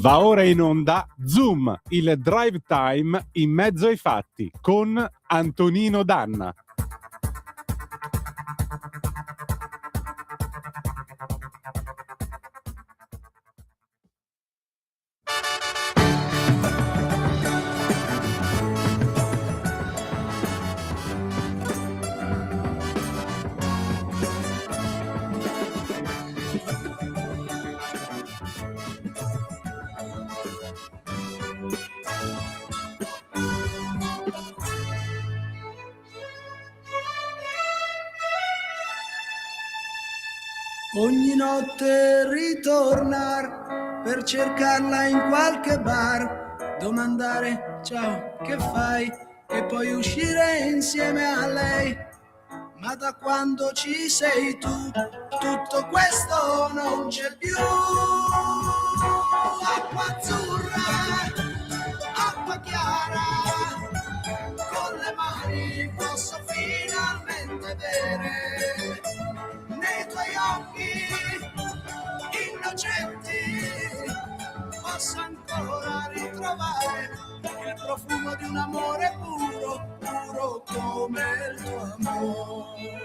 Va ora in onda Zoom, il drive time in mezzo ai fatti con Antonino Danna. Ogni notte ritornar per cercarla in qualche bar, domandare ciao che fai e poi uscire insieme a lei. Ma da quando ci sei tu tutto questo non c'è più. Acqua azzurra, acqua chiara, con le mani posso finalmente bere nei tuoi occhi innocenti, posso ancora ritrovare il profumo di un amore puro, puro come il tuo amore.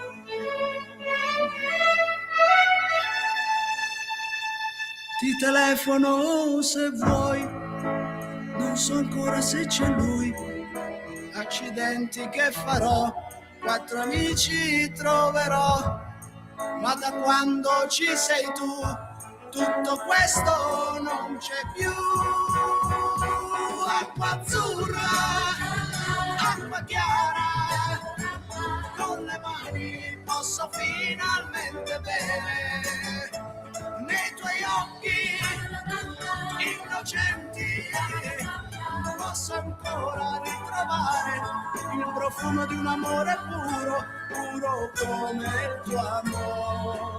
Ti telefono se vuoi, non so ancora se c'è lui, accidenti che farò, 4 amici troverò. Ma da quando ci sei tu, tutto questo non c'è più. Acqua azzurra, acqua chiara, con le mani posso finalmente bere nei tuoi occhi innocenti, posso ancora ritrovare il profumo di un amore puro, puro come il tuo amore.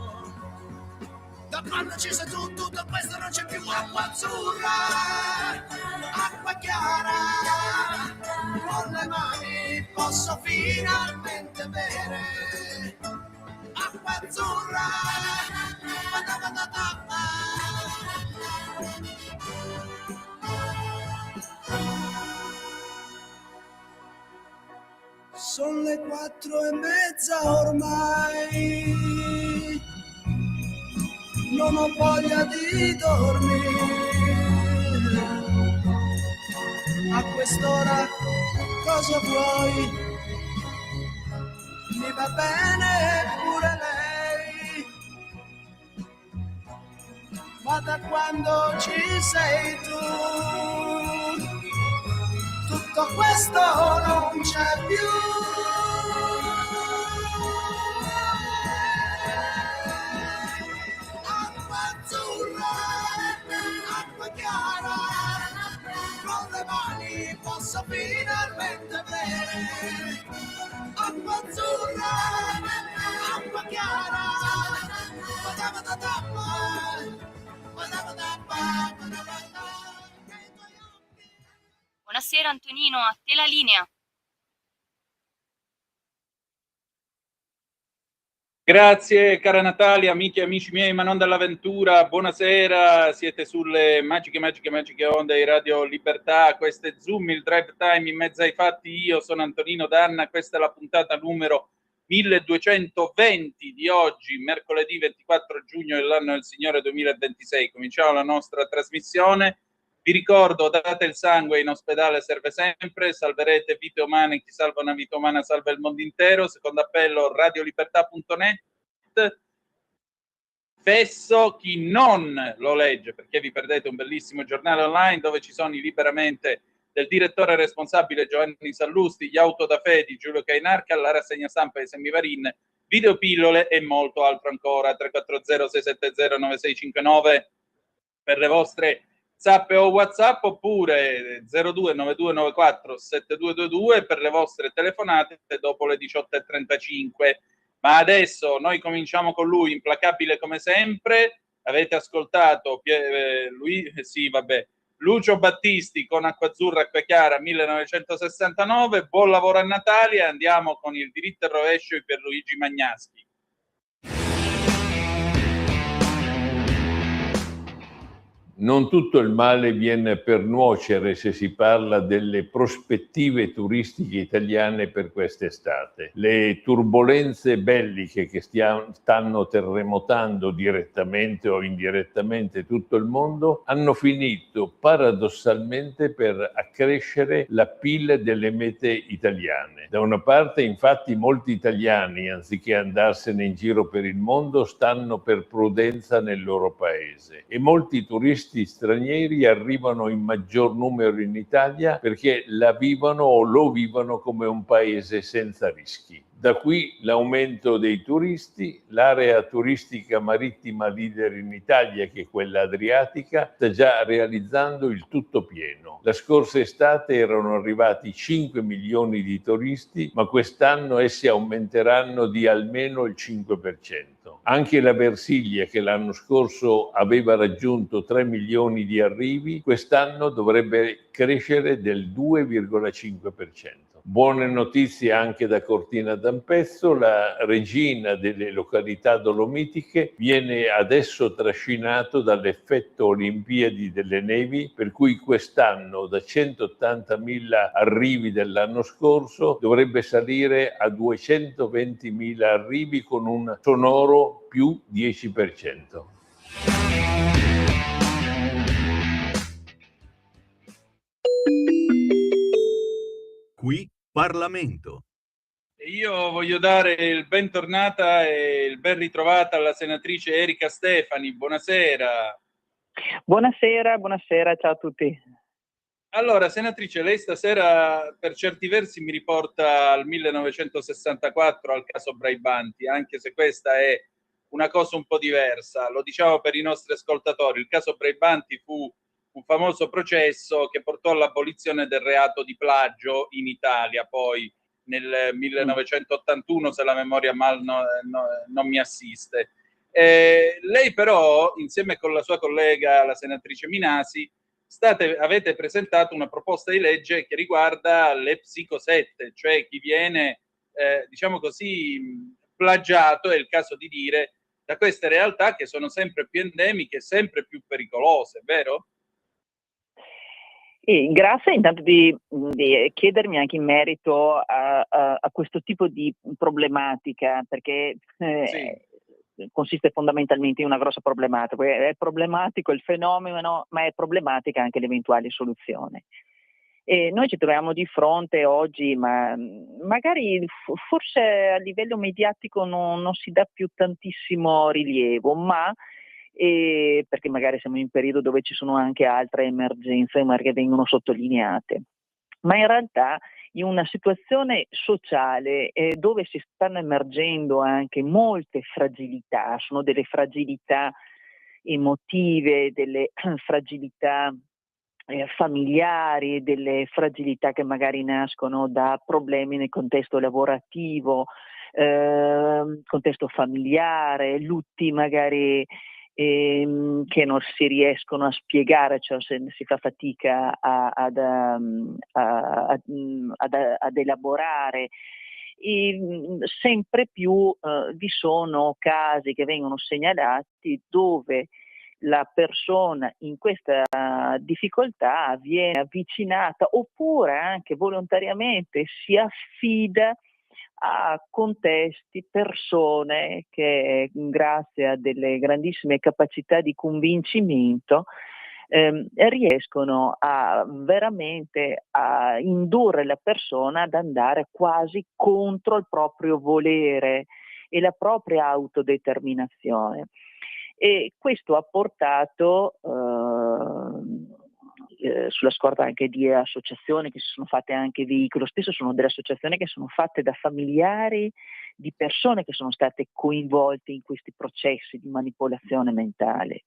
Da quando ci sei tu, tutto questo non c'è più. Acqua azzurra, acqua chiara, con le mani posso finalmente bere. Acqua azzurra, sono le 4:30 ormai, non ho voglia di dormire. A quest'ora cosa vuoi? Mi va bene pure lei, ma da quando ci sei tu tutto questo non c'è più. Acqua azzurra, acqua chiara, con le mani posso finalmente bere. Acqua azzurra, acqua chiara, Buonasera Antonino, a te la linea. Grazie cara Natalia, amiche e amici miei, ma non dall'avventura, buonasera, siete sulle magiche onde di Radio Libertà, questo è Zoom, il drive time in mezzo ai fatti, io sono Antonino Danna, questa è la puntata numero 1220 di oggi, mercoledì 24 giugno dell'anno del Signore 2026, cominciamo la nostra trasmissione. Vi ricordo, date il sangue, in ospedale serve sempre, salverete vite umane, chi salva una vita umana salva il mondo intero. Secondo appello, radiolibertà.net. Fesso chi non lo legge, perché vi perdete un bellissimo giornale online dove ci sono i liberamente del direttore responsabile Giovanni Sallusti, gli auto da fe di Giulio Cainarca, la rassegna stampa di Semivarin, videopillole e molto altro ancora. 340 670 9659 per le vostre Zap o WhatsApp, oppure 029294 7222 per le vostre telefonate dopo le 18:35. Ma adesso noi cominciamo con lui, implacabile come sempre. Avete ascoltato Lucio Battisti con Acqua Azzurra, Acqua Chiara 1969. Buon lavoro a Natale, andiamo con il diritto e rovescio di Pierluigi Magnaschi. Non tutto il male viene per nuocere se si parla delle prospettive turistiche italiane per quest'estate. Le turbolenze belliche che stanno terremotando direttamente o indirettamente tutto il mondo hanno finito paradossalmente per accrescere l'appeal delle mete italiane. Da una parte, infatti, molti italiani, anziché andarsene in giro per il mondo, stanno per prudenza nel loro paese, e molti turisti stranieri arrivano in maggior numero in Italia perché la vivono o lo vivono come un paese senza rischi. Da qui l'aumento dei turisti. L'area turistica marittima leader in Italia, che è quella adriatica, sta già realizzando il tutto pieno. La scorsa estate erano arrivati 5 milioni di turisti, ma quest'anno essi aumenteranno di almeno il 5%. Anche la Versilia, che l'anno scorso aveva raggiunto 3 milioni di arrivi, quest'anno dovrebbe crescere del 2,5%. Buone notizie anche da Cortina d'Ampezzo. La regina delle località dolomitiche viene adesso trascinato dall'effetto Olimpiadi delle nevi, per cui quest'anno da 180.000 arrivi dell'anno scorso dovrebbe salire a 220.000 arrivi, con un sonoro più 10%. Qui Parlamento. Io voglio dare il bentornata e il ben ritrovata alla senatrice Erika Stefani. Buonasera. Buonasera, ciao a tutti. Allora, senatrice, lei stasera per certi versi mi riporta al 1964, al caso Braibanti, anche se questa è una cosa un po' diversa. Lo diciamo per i nostri ascoltatori: il caso Braibanti fu un famoso processo che portò all'abolizione del reato di plagio in Italia, poi nel 1981, se la memoria mal non mi assiste. Lei però, insieme con la sua collega, la senatrice Minasi, avete presentato una proposta di legge che riguarda le psicosette, cioè chi viene, diciamo così, plagiato, è il caso di dire, da queste realtà che sono sempre più endemiche, sempre più pericolose, vero? Grazie intanto di chiedermi anche in merito a questo tipo di problematica, perché consiste fondamentalmente in una grossa problematica. È problematico il fenomeno, ma è problematica anche l'eventuale soluzione. E noi ci troviamo di fronte oggi, ma magari forse a livello mediatico non si dà più tantissimo rilievo, ma perché magari siamo in un periodo dove ci sono anche altre emergenze che vengono sottolineate, ma in realtà in una situazione sociale dove si stanno emergendo anche molte fragilità, sono delle fragilità emotive, delle fragilità familiari, delle fragilità che magari nascono da problemi nel contesto lavorativo, contesto familiare, lutti magari che non si riescono a spiegare, cioè se si fa fatica ad elaborare. Sempre più vi sono casi che vengono segnalati dove la persona in questa difficoltà viene avvicinata oppure anche volontariamente si affida a contesti, persone che grazie a delle grandissime capacità di convincimento riescono veramente a indurre la persona ad andare quasi contro il proprio volere e la propria autodeterminazione. E questo ha portato sulla scorta anche di associazioni che si sono fatte anche veicolo, spesso sono delle associazioni che sono fatte da familiari di persone che sono state coinvolte in questi processi di manipolazione mentale,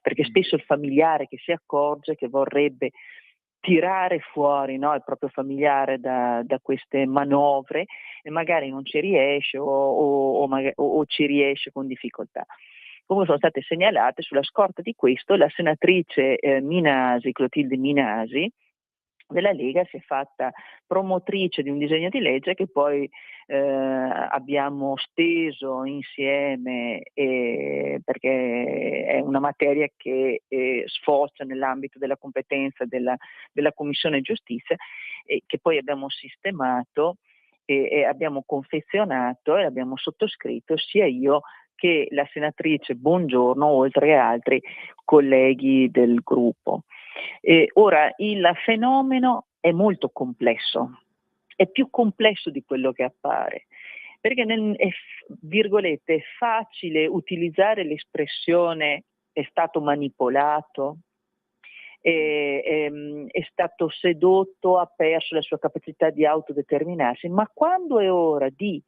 perché spesso il familiare che si accorge che vorrebbe tirare fuori il proprio familiare da queste manovre e magari non ci riesce o ci riesce con difficoltà. Come sono state segnalate, sulla scorta di questo la senatrice Minasi, Clotilde Minasi, della Lega si è fatta promotrice di un disegno di legge che poi abbiamo steso insieme, perché è una materia che sfocia nell'ambito della competenza della Commissione Giustizia, e che poi abbiamo sistemato e abbiamo confezionato e abbiamo sottoscritto sia io che la senatrice Bongiorno, oltre a altri colleghi del gruppo. Ora, il fenomeno è molto complesso, è più complesso di quello che appare, perché virgolette, è facile utilizzare l'espressione è stato manipolato, è stato sedotto, ha perso la sua capacità di autodeterminarsi, ma quando è ora di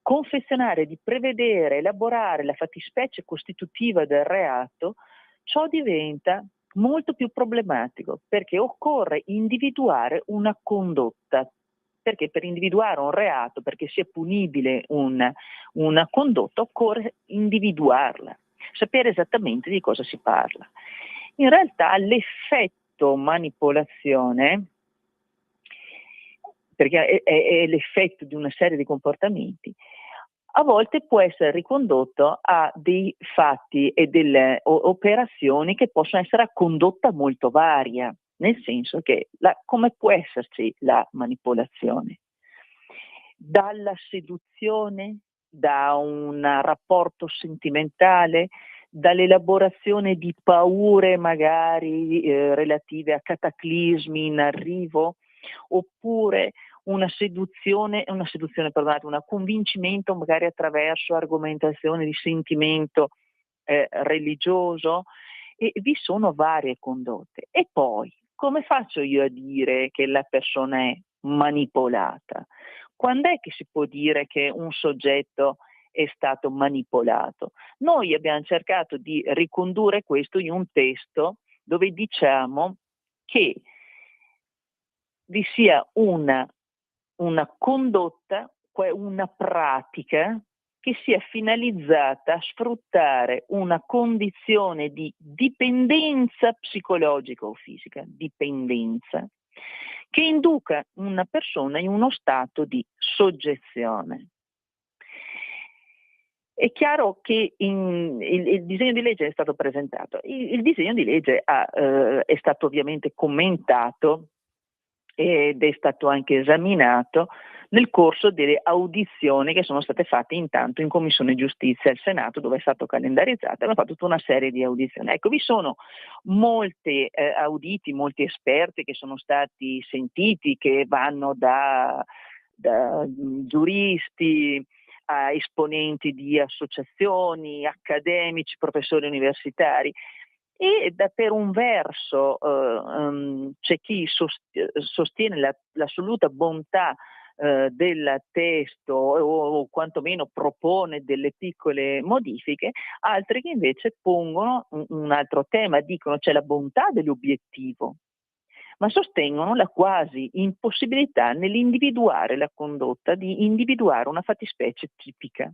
confezionare, di prevedere, elaborare la fattispecie costitutiva del reato, ciò diventa molto più problematico, perché occorre individuare una condotta, perché per individuare un reato, perché sia punibile una condotta, occorre individuarla, sapere esattamente di cosa si parla. In realtà l'effetto manipolazione, perché è l'effetto di una serie di comportamenti, a volte può essere ricondotto a dei fatti e delle operazioni che possono essere a condotta molto varia, nel senso che come può esserci la manipolazione? Dalla seduzione, da un rapporto sentimentale, dall'elaborazione di paure magari relative a cataclismi in arrivo, oppure un convincimento magari attraverso argomentazione di sentimento religioso, e vi sono varie condotte. E poi, come faccio io a dire che la persona è manipolata? Quando è che si può dire che un soggetto è stato manipolato? Noi abbiamo cercato di ricondurre questo in un testo dove diciamo che vi sia una condotta, una pratica che sia finalizzata a sfruttare una condizione di dipendenza psicologica o fisica, dipendenza, che induca una persona in uno stato di soggezione. È chiaro che il disegno di legge è stato presentato, il disegno di legge è stato ovviamente commentato ed è stato anche esaminato nel corso delle audizioni che sono state fatte intanto in Commissione Giustizia al Senato, dove è stato calendarizzato. Abbiamo fatto tutta una serie di audizioni. Ecco, vi sono molti auditi, molti esperti che sono stati sentiti, che vanno da giuristi a esponenti di associazioni, accademici, professori universitari. E per un verso c'è chi sostiene l'assoluta bontà del testo, o quantomeno propone delle piccole modifiche, altri che invece pongono un altro tema, dicono c'è la bontà dell'obiettivo, ma sostengono la quasi impossibilità nell'individuare la condotta, di individuare una fattispecie tipica.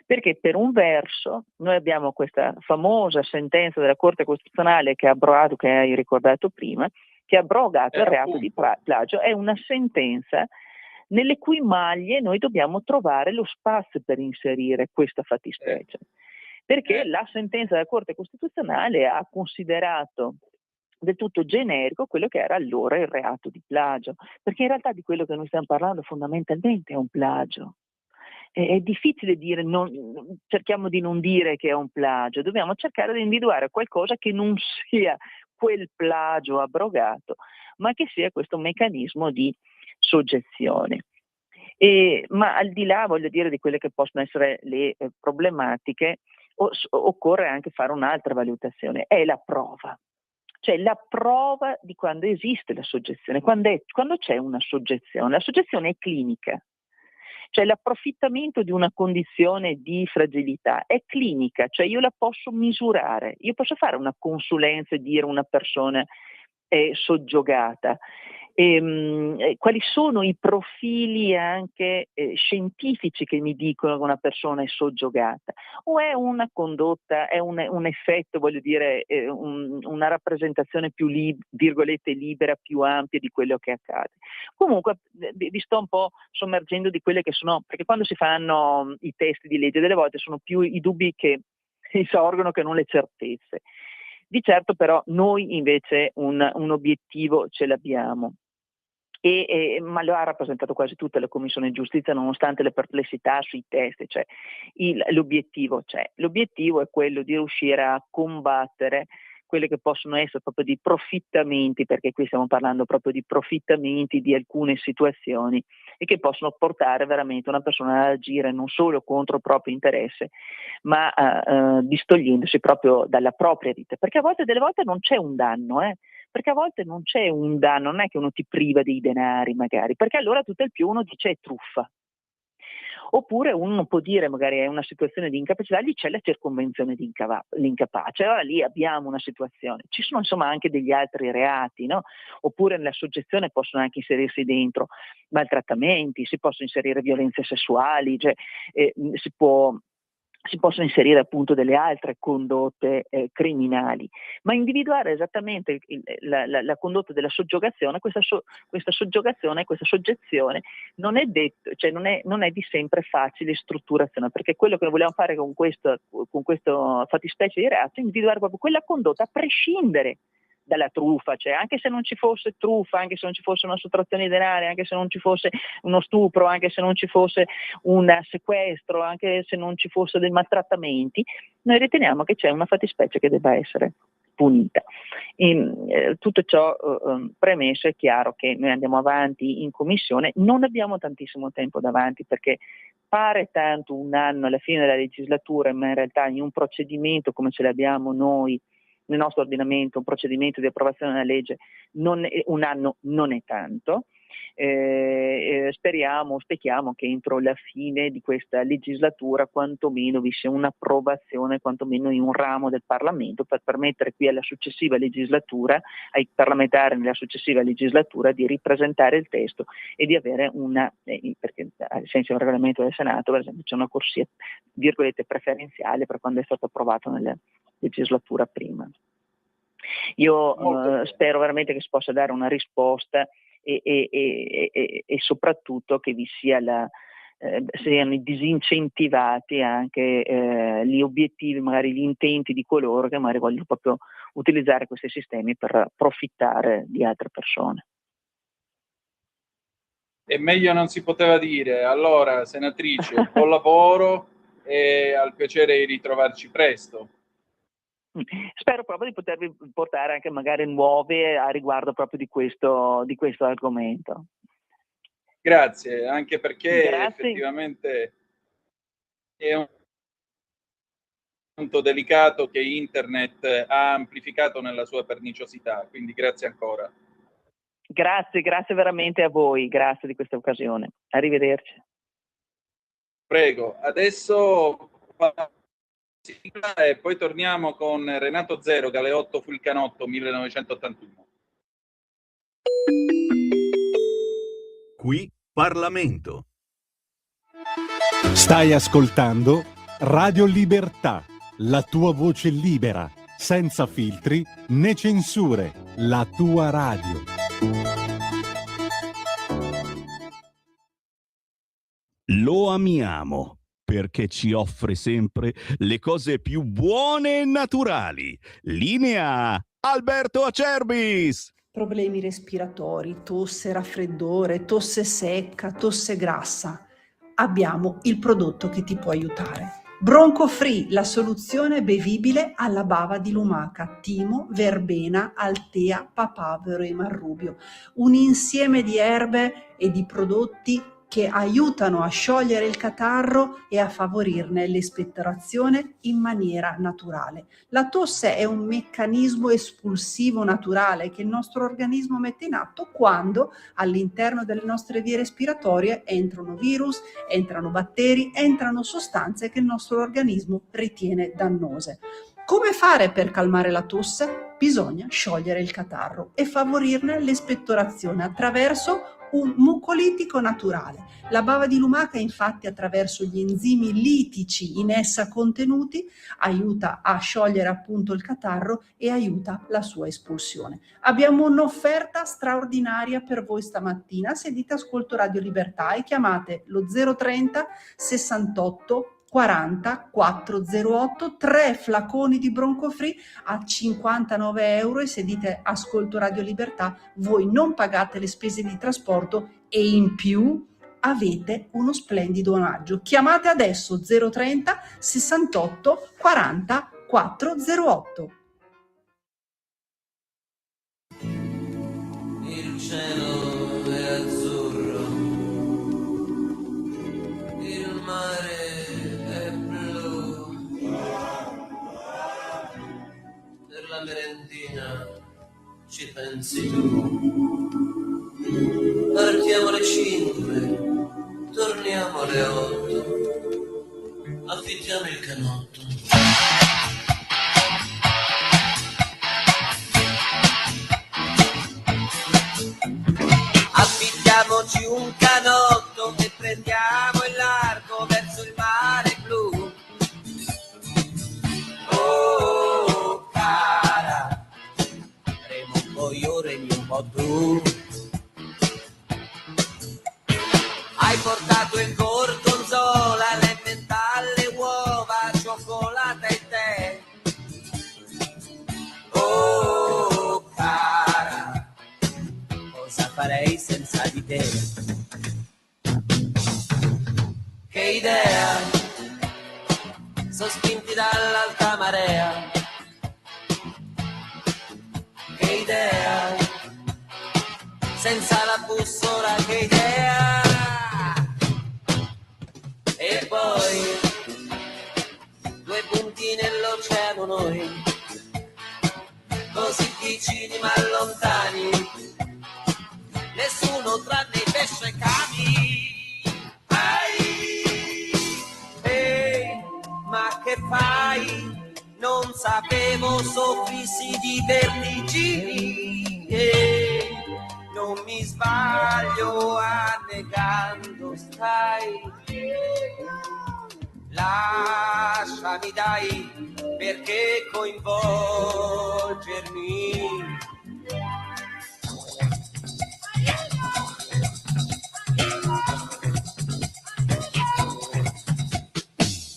Perché per un verso noi abbiamo questa famosa sentenza della Corte Costituzionale che ha abrogato, che hai ricordato prima, che ha abrogato il reato di plagio. È una sentenza nelle cui maglie noi dobbiamo trovare lo spazio per inserire questa fattispecie. Perché la sentenza della Corte Costituzionale ha considerato del tutto generico quello che era allora il reato di plagio, perché in realtà di quello che noi stiamo parlando fondamentalmente è un plagio. È difficile dire, cerchiamo di non dire che è un plagio, dobbiamo cercare di individuare qualcosa che non sia quel plagio abrogato, ma che sia questo meccanismo di soggezione. Ma al di là, voglio dire, di quelle che possono essere le problematiche, occorre anche fare un'altra valutazione, è la prova. Cioè la prova di quando esiste la soggezione, quando c'è una soggezione. La soggezione è clinica. Cioè l'approfittamento di una condizione di fragilità è clinica, cioè io la posso misurare, io posso fare una consulenza e dire una persona è soggiogata, Quali sono i profili anche scientifici che mi dicono che una persona è soggiogata? O è una condotta, è un effetto, voglio dire, una rappresentazione più virgolette libera, più ampia di quello che accade? Comunque vi sto un po' sommergendo di quelle che sono, perché quando si fanno i testi di legge delle volte sono più i dubbi che sorgono che non le certezze. Di certo però noi invece un obiettivo ce l'abbiamo. Ma lo ha rappresentato quasi tutta la Commissione Giustizia, nonostante le perplessità sui testi, cioè l'obiettivo c'è. L'obiettivo è quello di riuscire a combattere quelle che possono essere proprio di profittamenti, perché qui stiamo parlando proprio di profittamenti di alcune situazioni e che possono portare veramente una persona ad agire non solo contro il proprio interesse, ma distogliendosi proprio dalla propria vita, perché delle volte non c'è un danno, perché a volte non c'è un danno, non è che uno ti priva dei denari magari, perché allora tutto il più uno dice è truffa. Oppure uno può dire, magari è una situazione di incapacità, lì c'è la circonvenzione di l'incapace, allora lì abbiamo una situazione. Ci sono insomma anche degli altri reati, no? Oppure nella soggezione possono anche inserirsi dentro maltrattamenti, si possono inserire violenze sessuali, cioè, si possono inserire appunto delle altre condotte criminali, ma individuare esattamente la condotta della soggiogazione, questa soggiogazione, questa soggezione non è detto, cioè non è di sempre facile strutturazione, perché quello che vogliamo fare con questo fattispecie di reato è individuare proprio quella condotta a prescindere dalla truffa, cioè anche se non ci fosse truffa, anche se non ci fosse una sottrazione di denari, anche se non ci fosse uno stupro, anche se non ci fosse un sequestro, anche se non ci fosse dei maltrattamenti, noi riteniamo che c'è una fattispecie che debba essere punita. Tutto ciò premesso, è chiaro che noi andiamo avanti in commissione, non abbiamo tantissimo tempo davanti perché pare tanto un anno alla fine della legislatura, ma in realtà in un procedimento come ce l'abbiamo noi nel nostro ordinamento, un procedimento di approvazione della legge, un anno non è tanto. Speriamo che entro la fine di questa legislatura quantomeno vi sia un'approvazione, quantomeno in un ramo del Parlamento, per permettere qui alla successiva legislatura, ai parlamentari nella successiva legislatura, di ripresentare il testo e di avere perché ai sensi del regolamento del Senato, per esempio, c'è una corsia virgolette preferenziale per quando è stato approvato nella legislatura prima. Io spero veramente che si possa dare una risposta e soprattutto che vi sia siano disincentivati anche gli obiettivi, magari gli intenti di coloro che magari vogliono proprio utilizzare questi sistemi per profittare di altre persone. E meglio non si poteva dire. Allora, senatrice, buon lavoro e al piacere di ritrovarci presto. Spero proprio di potervi portare anche magari nuove a riguardo proprio di questo argomento. Grazie, anche perché Grazie. effettivamente è un punto delicato che internet ha amplificato nella sua perniciosità, quindi grazie ancora. Grazie veramente a voi, grazie di questa occasione. Arrivederci. Prego, adesso e poi torniamo con Renato Zero, Galeotto fu il canotto, 1981. Qui Parlamento. Stai ascoltando Radio Libertà, la tua voce libera, senza filtri né censure, la tua radio. Lo amiamo perché ci offre sempre le cose più buone e naturali. Linea Alberto Acerbis. Problemi respiratori, tosse, raffreddore, tosse secca, tosse grassa. Abbiamo il prodotto che ti può aiutare. Bronco Free, la soluzione bevibile alla bava di lumaca, timo, verbena, altea, papavero e marrubio. Un insieme di erbe e di prodotti che aiutano a sciogliere il catarro e a favorirne l'espettorazione in maniera naturale. La tosse è un meccanismo espulsivo naturale che il nostro organismo mette in atto quando all'interno delle nostre vie respiratorie entrano virus, entrano batteri, entrano sostanze che il nostro organismo ritiene dannose. Come fare per calmare la tosse? Bisogna sciogliere il catarro e favorirne l'espettorazione attraverso un mucolitico naturale. La bava di lumaca, infatti, attraverso gli enzimi litici in essa contenuti, aiuta a sciogliere appunto il catarro e aiuta la sua espulsione. Abbiamo un'offerta straordinaria per voi stamattina. Se dite ascolto Radio Libertà e chiamate lo 030 68 40 408, 3 flaconi di Bronco Free a 59 euro, e se dite ascolto Radio Libertà voi non pagate le spese di trasporto e in più avete uno splendido omaggio. Chiamate adesso 030 68 40 408. Il cielo è azzurro, il mare è blu, per la merendina ci pensi tu. Partiamo alle 5, torniamo alle 8, affittiamo il canotto. Affittiamoci un canotto e prendiamo il largo verso il mare blu. Oh cara, remo un po' io, remi un po' tu. Hai portato il gorgonzola, l'emmental, le uova, cioccolata e tè. Oh cara, cosa farei senza di te? Che idea, sospinti dall'alta marea. Che idea, senza la bussola, che idea. E poi due punti nell'oceano noi, così vicini ma lontani, nessuno tranne i pescecani. Ehi, ma che fai? Non sapevo soffrissi di vertigini. Non mi sbaglio annegando, stai. Lasciami dai, perché coinvolgermi?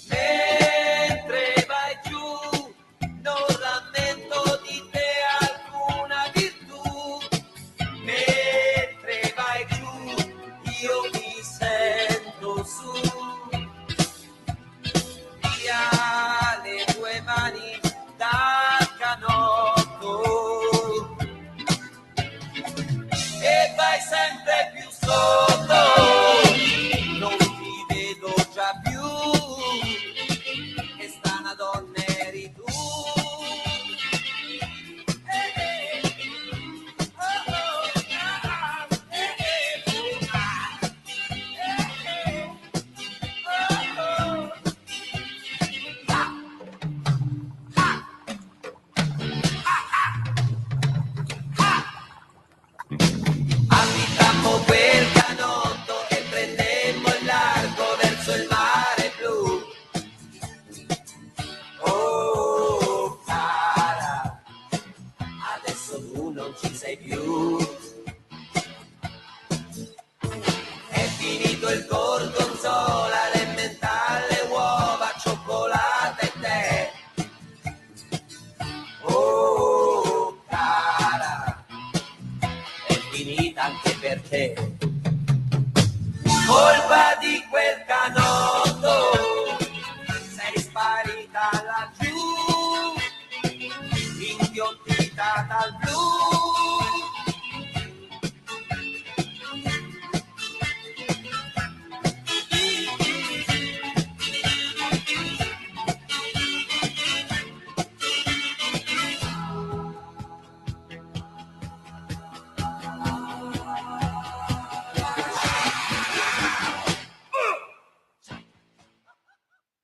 Mentre vai giù, non rammento di te alcuna virtù. Mentre vai giù, io mi sento su. Via le tue mani dal canotto e vai sempre più sotto. Non ti vedo già più, che strana donna eri tu. Affittammo quel canotto e prendemmo il largo verso il mare blu. Oh cara, adesso tu non ci sei più. È finito il gorgonzola, l'emmental, le uova, cioccolata e tè. Oh cara, è finita anche per te. Colpa di quel canotto, sei sparita laggiù, inghiottita dal blu.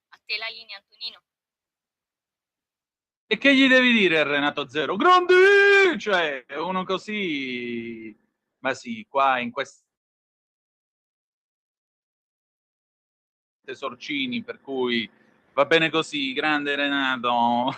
A te la linea, Antonino. che gli devi dire a Renato Zero? Grandi! Cioè, uno così... Ma sì, qua in queste Sorcini, per cui va bene così, grande Renato.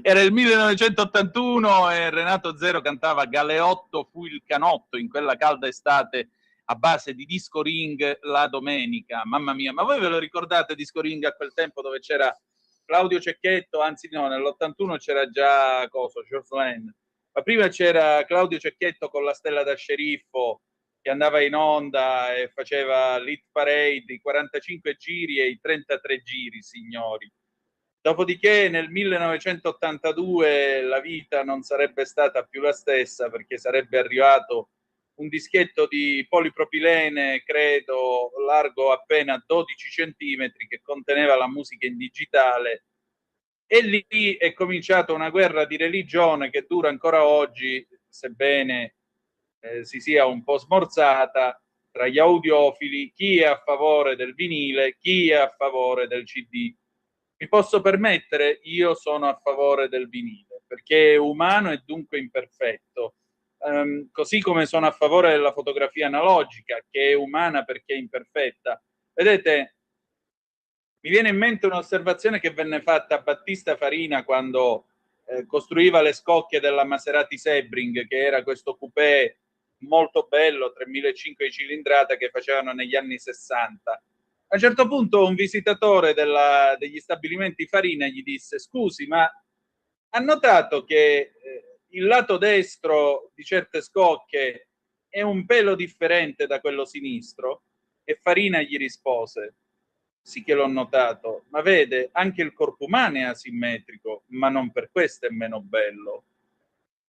Era il 1981 e Renato Zero cantava Galeotto fu il canotto in quella calda estate a base di disco ring la domenica. Mamma mia, ma voi ve lo ricordate disco ring a quel tempo dove c'era Claudio Cecchetto, anzi no, nell'81 c'era già George Lane, ma prima c'era Claudio Cecchetto con la stella da sceriffo che andava in onda e faceva l'hit parade, i 45 giri e i 33 giri, signori. Dopodiché nel 1982 la vita non sarebbe stata più la stessa, perché sarebbe arrivato un dischetto di polipropilene, credo, largo appena 12 centimetri, che conteneva la musica in digitale, e lì è cominciata una guerra di religione che dura ancora oggi, sebbene si sia un po' smorzata, tra gli audiofili, chi è a favore del vinile, chi è a favore del CD. Mi posso permettere? Io sono a favore del vinile, perché è umano e dunque imperfetto. Così come sono a favore della fotografia analogica, che è umana perché è imperfetta. Vedete, mi viene in mente un'osservazione che venne fatta a Battista Farina quando costruiva le scocche della Maserati Sebring, che era questo coupé molto bello, 3.500 di cilindrata, che facevano negli anni 60. A un certo punto un visitatore degli stabilimenti Farina gli disse: scusi, ma ha notato che il lato destro di certe scocche è un pelo differente da quello sinistro? E Farina gli rispose: sì che l'ho notato, ma vede, anche il corpo umano è asimmetrico, ma non per questo è meno bello.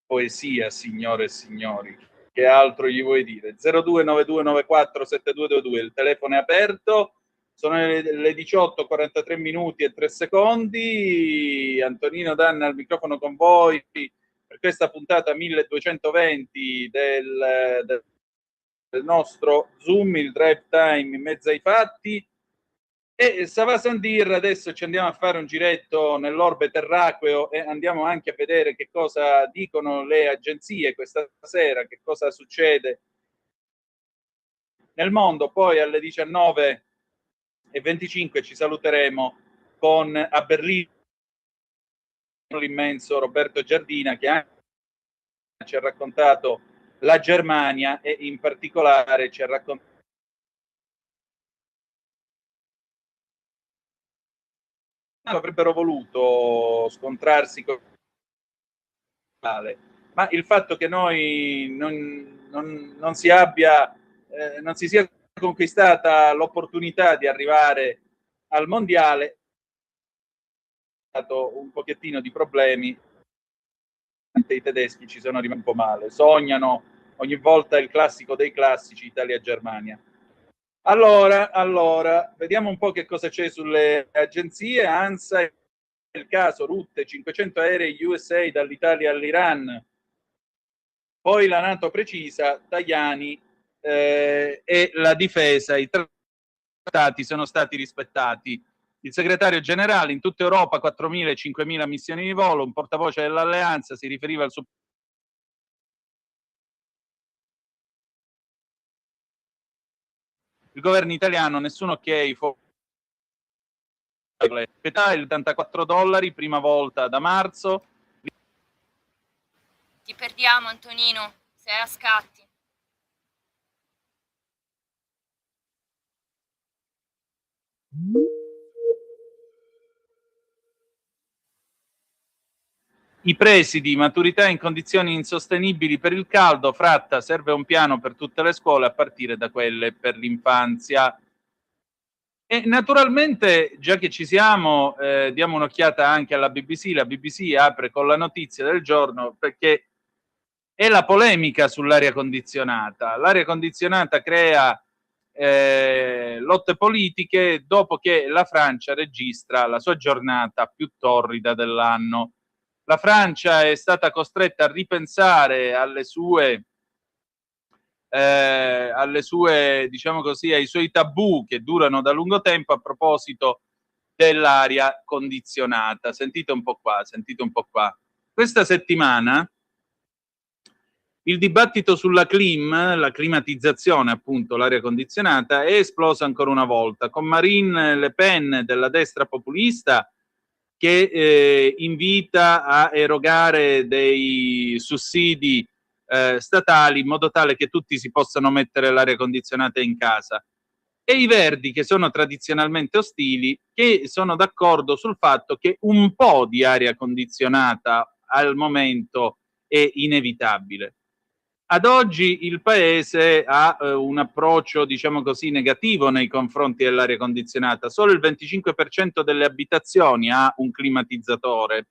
Poesia, signore e signori. Che altro gli vuoi dire? 0292947222, il telefono è aperto, sono le 18:43 minuti e 3 secondi. Antonino Danna al microfono con voi per questa puntata 1220 del nostro Zoom, il drive time in mezzo ai fatti. E Savasandir, adesso ci andiamo a fare un giretto nell'orbe terracqueo e andiamo anche a vedere che cosa dicono le agenzie questa sera, che cosa succede nel mondo. Poi alle 19:25 ci saluteremo con a Berlino l'immenso Roberto Giardina, che ci ha raccontato la Germania e in particolare ci ha raccontato avrebbero voluto scontrarsi con ma il fatto che noi non si sia conquistata l'opportunità di arrivare al mondiale ha dato un pochettino di problemi. I tedeschi ci sono rimasti un po' male, sognano ogni volta il classico dei classici, Italia-Germania. Allora, vediamo un po' che cosa c'è sulle agenzie. ANSA, il caso rotte 500 aerei USA dall'Italia all'Iran. Poi la NATO precisa, Tajani e la difesa, i trattati sono stati rispettati. Il segretario generale in tutta Europa 4.000 e 5.000 missioni di volo, un portavoce dell'alleanza si riferiva al suo il governo italiano, nessuno ok, il $84, prima volta da marzo. Ti perdiamo, Antonino, sei a scatti. I presidi, maturità in condizioni insostenibili per il caldo, Fratta, serve un piano per tutte le scuole a partire da quelle per l'infanzia. E naturalmente, già che ci siamo, diamo un'occhiata anche alla BBC. La BBC apre con la notizia del giorno perché è la polemica sull'aria condizionata. L'aria condizionata crea lotte politiche dopo che la Francia registra la sua giornata più torrida dell'anno. La Francia è stata costretta a ripensare alle sue, diciamo così, ai suoi tabù che durano da lungo tempo a proposito dell'aria condizionata. Sentite un po' qua, sentite un po' qua. Questa settimana il dibattito sulla la climatizzazione, appunto, l'aria condizionata, è esploso ancora una volta, con Marine Le Pen della destra populista che invita a erogare dei sussidi statali in modo tale che tutti si possano mettere l'aria condizionata in casa, e i Verdi, che sono tradizionalmente ostili, che sono d'accordo sul fatto che un po' di aria condizionata al momento è inevitabile. Ad oggi il Paese ha un approccio, diciamo così, negativo nei confronti dell'aria condizionata. Solo il 25% delle abitazioni ha un climatizzatore.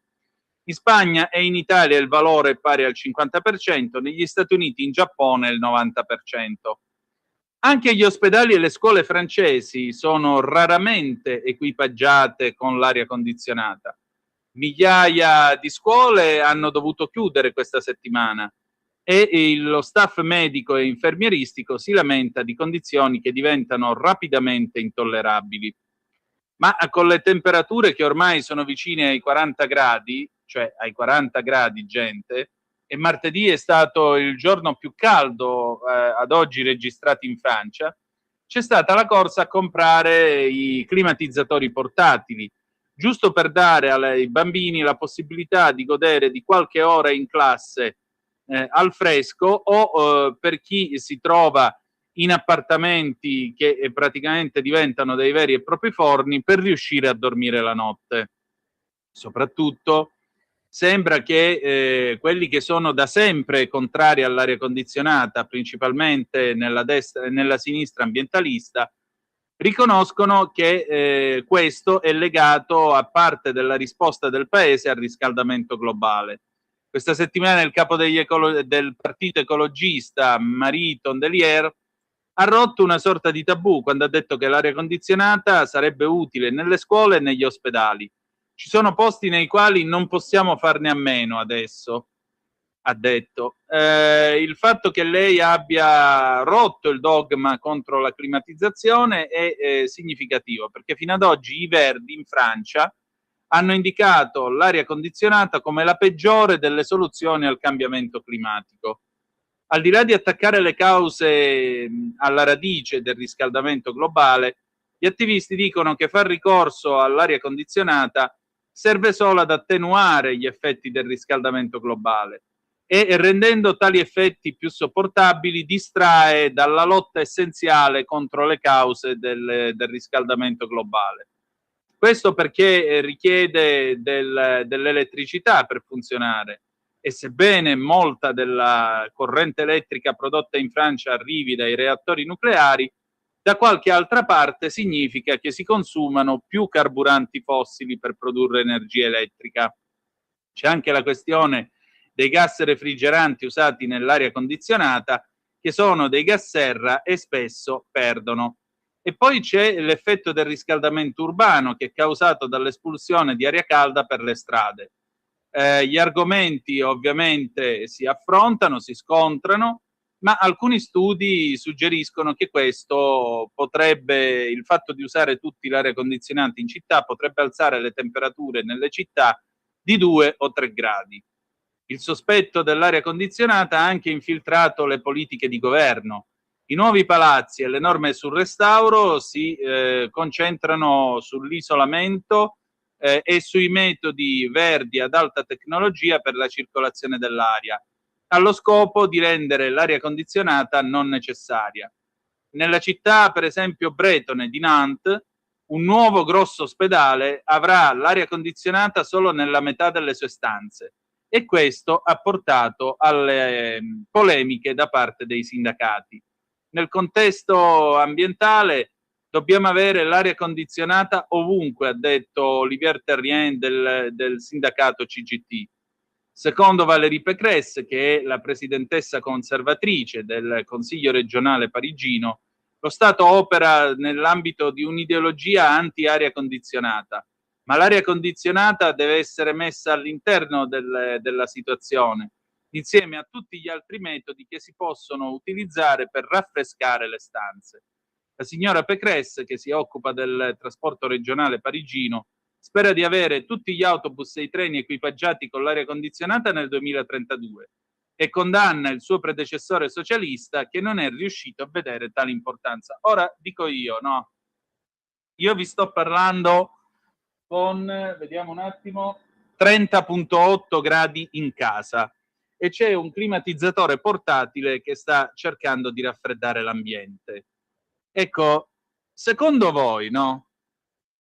In Spagna e in Italia il valore è pari al 50%, negli Stati Uniti e in Giappone il 90%. Anche gli ospedali e le scuole francesi sono raramente equipaggiate con l'aria condizionata. Migliaia di scuole hanno dovuto chiudere questa settimana e lo staff medico e infermieristico si lamenta di condizioni che diventano rapidamente intollerabili. Ma con le temperature che ormai sono vicine ai 40 gradi, cioè ai 40 gradi, gente, e martedì è stato il giorno più caldo ad oggi registrato in Francia, c'è stata la corsa a comprare i climatizzatori portatili, giusto per dare ai bambini la possibilità di godere di qualche ora in classe al fresco, o per chi si trova in appartamenti che praticamente diventano dei veri e propri forni, per riuscire a dormire la notte. Soprattutto sembra che quelli che sono da sempre contrari all'aria condizionata, principalmente nella destra e nella sinistra ambientalista, riconoscono che questo è legato a parte della risposta del Paese al riscaldamento globale. Questa settimana il capo del partito ecologista, Marie Tondelier, ha rotto una sorta di tabù quando ha detto che l'aria condizionata sarebbe utile nelle scuole e negli ospedali. Ci sono posti nei quali non possiamo farne a meno adesso, ha detto. Il fatto che lei abbia rotto il dogma contro la climatizzazione è significativo, perché fino ad oggi i Verdi in Francia hanno indicato l'aria condizionata come la peggiore delle soluzioni al cambiamento climatico. Al di là di attaccare le cause alla radice del riscaldamento globale, gli attivisti dicono che far ricorso all'aria condizionata serve solo ad attenuare gli effetti del riscaldamento globale e, rendendo tali effetti più sopportabili, distrae dalla lotta essenziale contro le cause del riscaldamento globale. Questo perché richiede dell'elettricità per funzionare, e sebbene molta della corrente elettrica prodotta in Francia arrivi dai reattori nucleari, da qualche altra parte significa che si consumano più carburanti fossili per produrre energia elettrica. C'è anche la questione dei gas refrigeranti usati nell'aria condizionata, che sono dei gas serra e spesso perdono. E poi c'è l'effetto del riscaldamento urbano, che è causato dall'espulsione di aria calda per le strade. Gli argomenti ovviamente si affrontano, si scontrano, ma alcuni studi suggeriscono che il fatto di usare tutti l'aria condizionata in città potrebbe alzare le temperature nelle città di 2 o 3 gradi. Il sospetto dell'aria condizionata ha anche infiltrato le politiche di governo. I nuovi palazzi e le norme sul restauro si concentrano sull'isolamento e sui metodi verdi ad alta tecnologia per la circolazione dell'aria, allo scopo di rendere l'aria condizionata non necessaria. Nella città, per esempio, bretone di Nantes, un nuovo grosso ospedale avrà l'aria condizionata solo nella metà delle sue stanze, e questo ha portato alle polemiche da parte dei sindacati. Nel contesto ambientale dobbiamo avere l'aria condizionata ovunque, ha detto Olivier Terrien del sindacato CGT. Secondo Valérie Pécresse, che è la presidentessa conservatrice del Consiglio regionale parigino, lo Stato opera nell'ambito di un'ideologia anti-aria condizionata, ma l'aria condizionata deve essere messa all'interno della situazione, insieme a tutti gli altri metodi che si possono utilizzare per raffrescare le stanze. La signora Pécresse, che si occupa del trasporto regionale parigino, spera di avere tutti gli autobus e i treni equipaggiati con l'aria condizionata nel 2032 e condanna il suo predecessore socialista che non è riuscito a vedere tale importanza. Ora dico io, no? Io vi sto parlando con, vediamo un attimo, 30,8 gradi in casa e c'è un climatizzatore portatile che sta cercando di raffreddare l'ambiente. Ecco, secondo voi, no?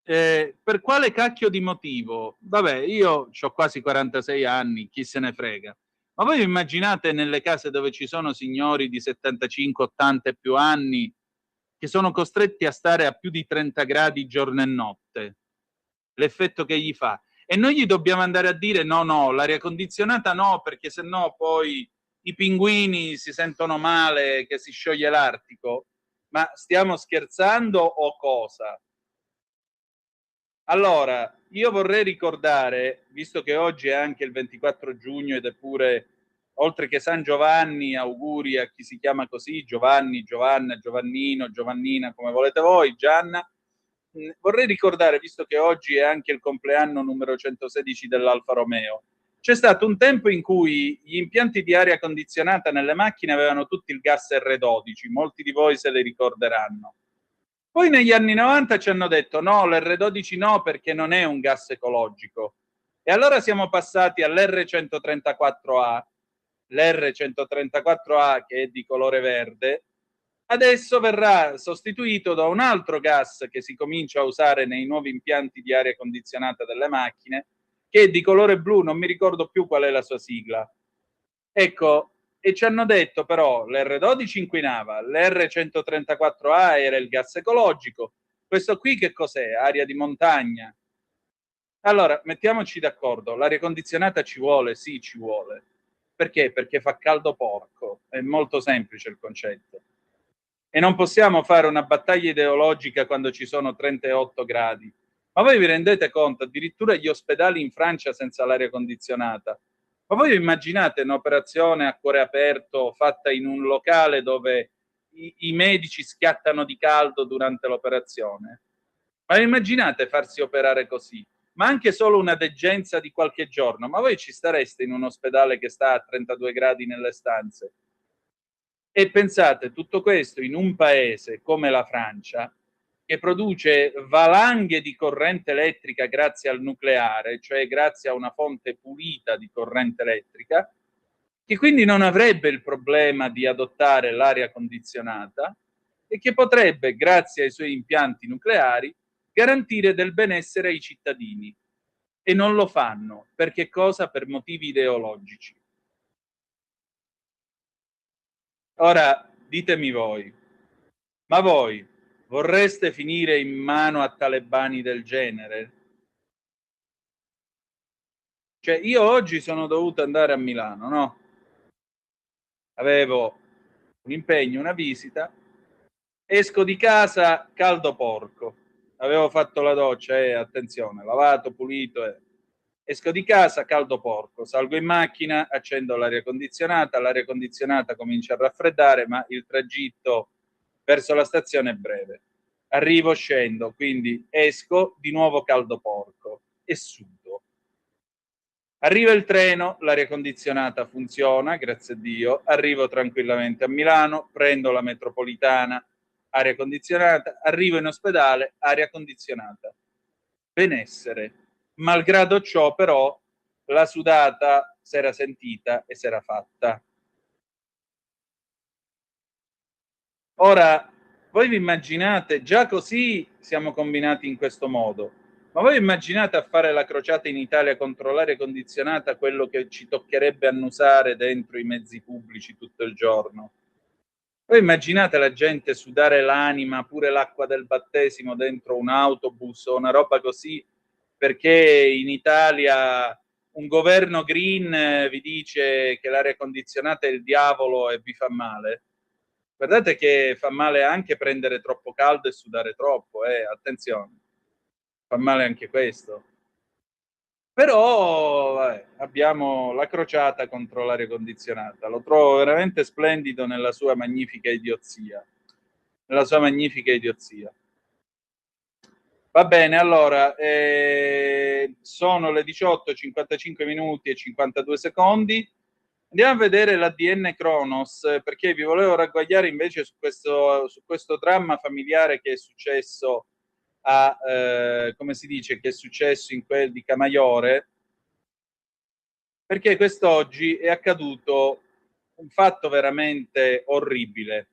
Per quale cacchio di motivo? Vabbè, io ho quasi 46 anni, chi se ne frega. Ma voi immaginate nelle case dove ci sono signori di 75, 80 e più anni che sono costretti a stare a più di 30 gradi giorno e notte? L'effetto che gli fa. E noi gli dobbiamo andare a dire no, l'aria condizionata no, perché sennò poi i pinguini si sentono male che si scioglie l'Artico. Ma stiamo scherzando o cosa? Allora, io vorrei ricordare, visto che oggi è anche il 24 giugno ed è pure, oltre che San Giovanni, auguri a chi si chiama così, Giovanni, Giovanna, Giovannino, Giovannina, come volete voi, Gianna. Vorrei ricordare, visto che oggi è anche il compleanno numero 116 dell'Alfa Romeo, c'è stato un tempo in cui gli impianti di aria condizionata nelle macchine avevano tutti il gas R12, molti di voi se le ricorderanno. Poi negli anni 90 ci hanno detto no, l'R12 no perché non è un gas ecologico. E allora siamo passati all'R134A. L'R134A, che è di colore verde, adesso verrà sostituito da un altro gas che si comincia a usare nei nuovi impianti di aria condizionata delle macchine, che è di colore blu, non mi ricordo più qual è la sua sigla. Ecco, e ci hanno detto però l'R12 inquinava, l'R134A era il gas ecologico, questo qui che cos'è? Aria di montagna. Allora, mettiamoci d'accordo, l'aria condizionata ci vuole, sì, ci vuole. Perché? Perché fa caldo porco, è molto semplice il concetto. E non possiamo fare una battaglia ideologica quando ci sono 38 gradi. Ma voi vi rendete conto, addirittura gli ospedali in Francia senza l'aria condizionata. Ma voi immaginate un'operazione a cuore aperto fatta in un locale dove i medici schiattano di caldo durante l'operazione? Ma immaginate farsi operare così? Ma anche solo una degenza di qualche giorno. Ma voi ci stareste in un ospedale che sta a 32 gradi nelle stanze? E pensate, tutto questo in un paese come la Francia, che produce valanghe di corrente elettrica grazie al nucleare, cioè grazie a una fonte pulita di corrente elettrica, che quindi non avrebbe il problema di adottare l'aria condizionata e che potrebbe, grazie ai suoi impianti nucleari, garantire del benessere ai cittadini. E non lo fanno. Per che cosa? Per motivi ideologici. Ora, ditemi voi, ma voi vorreste finire in mano a talebani del genere? Cioè, io oggi sono dovuto andare a Milano, no? Avevo un impegno, una visita, esco di casa caldo porco. Avevo fatto la doccia, attenzione, lavato, pulito, Esco di casa caldo porco, salgo in macchina, accendo l'aria condizionata comincia a raffreddare, ma il tragitto verso la stazione è breve. Arrivo, scendo, quindi esco, di nuovo caldo porco e sudo. Arriva il treno, l'aria condizionata funziona, grazie a Dio, arrivo tranquillamente a Milano, prendo la metropolitana, aria condizionata, arrivo in ospedale, aria condizionata. Benessere. Malgrado ciò, però, la sudata si era sentita e si era fatta. Ora, voi vi immaginate, già così siamo combinati in questo modo, ma voi immaginate a fare la crociata in Italia contro l'aria condizionata quello che ci toccherebbe annusare dentro i mezzi pubblici tutto il giorno? Voi immaginate la gente sudare l'anima, pure l'acqua del battesimo dentro un autobus o una roba così, perché in Italia un governo green vi dice che l'aria condizionata è il diavolo e vi fa male? Guardate che fa male anche prendere troppo caldo e sudare troppo, attenzione, fa male anche questo. Però abbiamo la crociata contro l'aria condizionata, lo trovo veramente splendido nella sua magnifica idiozia. nella sua magnifica idiozia. Va bene, allora, sono le 18, 55 minuti e 52 secondi. Andiamo a vedere l'ADN Kronos, perché vi volevo ragguagliare invece su questo dramma familiare che è successo come si dice, che è successo in quel di Camaiore, perché quest'oggi è accaduto un fatto veramente orribile.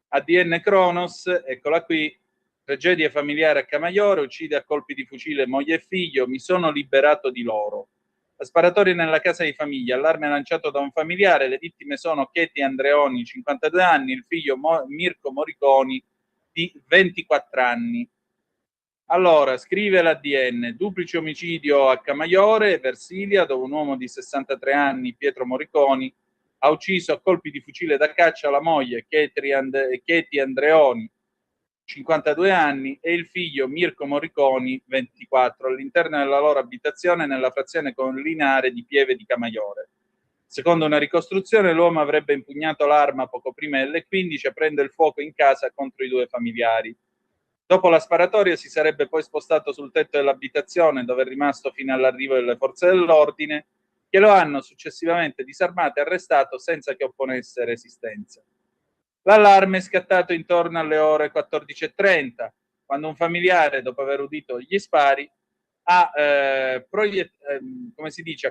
ADN Kronos, eccola qui, tragedia familiare a Camaiore, uccide a colpi di fucile moglie e figlio, mi sono liberato di loro. La sparatoria nella casa di famiglia, allarme lanciato da un familiare, le vittime sono Katie Andreoni, 52 anni, il figlio Mirko Moriconi, di 24 anni. Allora, scrive l'ADN, duplice omicidio a Camaiore, Versilia, dove un uomo di 63 anni, Pietro Moriconi, ha ucciso a colpi di fucile da caccia la moglie Katie Andreoni, 52 anni, e il figlio Mirko Moriconi, 24, all'interno della loro abitazione nella frazione collinare di Pieve di Camaiore. Secondo una ricostruzione, l'uomo avrebbe impugnato l'arma poco prima delle 15 aprendo il fuoco in casa contro i due familiari. Dopo la sparatoria si sarebbe poi spostato sul tetto dell'abitazione, dove è rimasto fino all'arrivo delle forze dell'ordine, che lo hanno successivamente disarmato e arrestato senza che opponesse resistenza. L'allarme è scattato intorno alle ore 14:30, quando un familiare, dopo aver udito gli spari, ha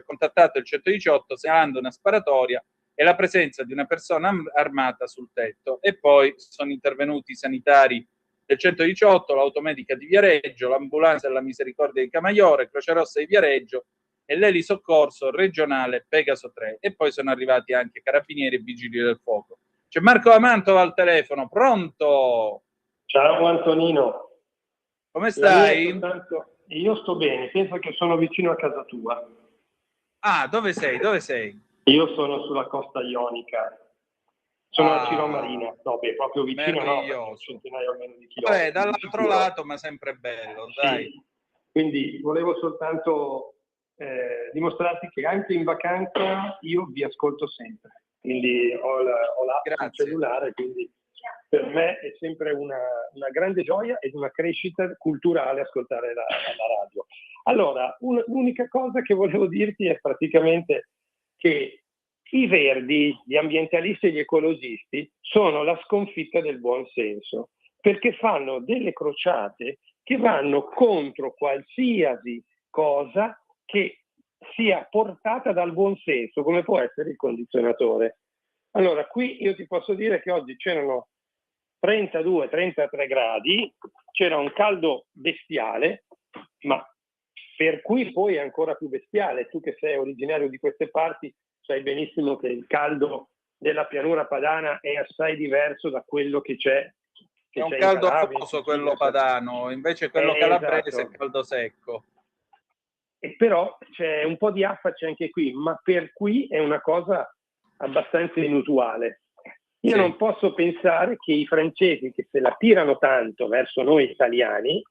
contattato il 118 segnalando una sparatoria e la presenza di una persona armata sul tetto, e poi sono intervenuti i sanitari del 118, l'automedica di Viareggio, l'ambulanza della Misericordia di Camaiore, Croce Rossa di Viareggio e l'elisoccorso regionale Pegaso 3, e poi sono arrivati anche carabinieri e vigili del fuoco. C'è Marco Amantova al telefono, pronto? Ciao Antonino. Come stai? Io sto bene, penso che sono vicino a casa tua. Ah, dove sei? Dove sei? Io sono sulla costa ionica. Sono a Ciro Marina, no, beh, proprio vicino, no, centinaio almeno di chilometri. Dall'altro lato, ma sempre bello, dai. Sì. Quindi volevo soltanto dimostrarti che anche in vacanza io vi ascolto sempre. Quindi ho l'app sul cellulare, quindi per me è sempre una grande gioia ed una crescita culturale ascoltare la radio. Allora, l'unica cosa che volevo dirti è praticamente che i verdi, gli ambientalisti e gli ecologisti sono la sconfitta del buon senso, perché fanno delle crociate che vanno contro qualsiasi cosa che sia portata dal buon senso, come può essere il condizionatore. Allora, qui io ti posso dire che oggi c'erano 32-33 gradi, c'era un caldo bestiale, ma per cui poi è ancora più bestiale. Tu che sei originario di queste parti sai benissimo che il caldo della pianura padana è assai diverso da quello che c'è. È un caldo afoso quello padano, invece quello calabrese esatto. È caldo secco. E però c'è un po' di afface anche qui, ma per qui è una cosa abbastanza inusuale. Io non posso pensare che i francesi, che se la tirano tanto verso noi italiani,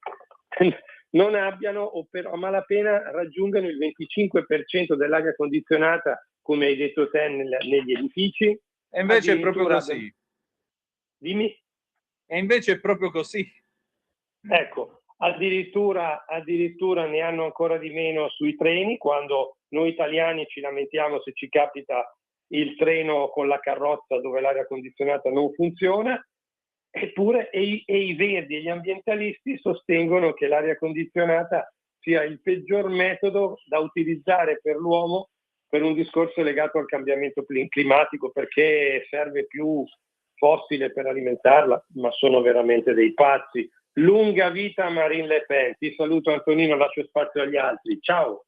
non abbiano o a malapena raggiungano il 25% dell'aria condizionata, come hai detto te, negli edifici. E invece è proprio così. Dimmi. E invece è proprio così. Ecco, addirittura ne hanno ancora di meno sui treni, quando noi italiani ci lamentiamo se ci capita il treno con la carrozza dove l'aria condizionata non funziona. Eppure i verdi e gli ambientalisti sostengono che l'aria condizionata sia il peggior metodo da utilizzare per l'uomo per un discorso legato al cambiamento climatico, perché serve più fossile per alimentarla, ma sono veramente dei pazzi. Lunga vita a Marine Le Pen. Ti saluto Antonino, lascio spazio agli altri. Ciao.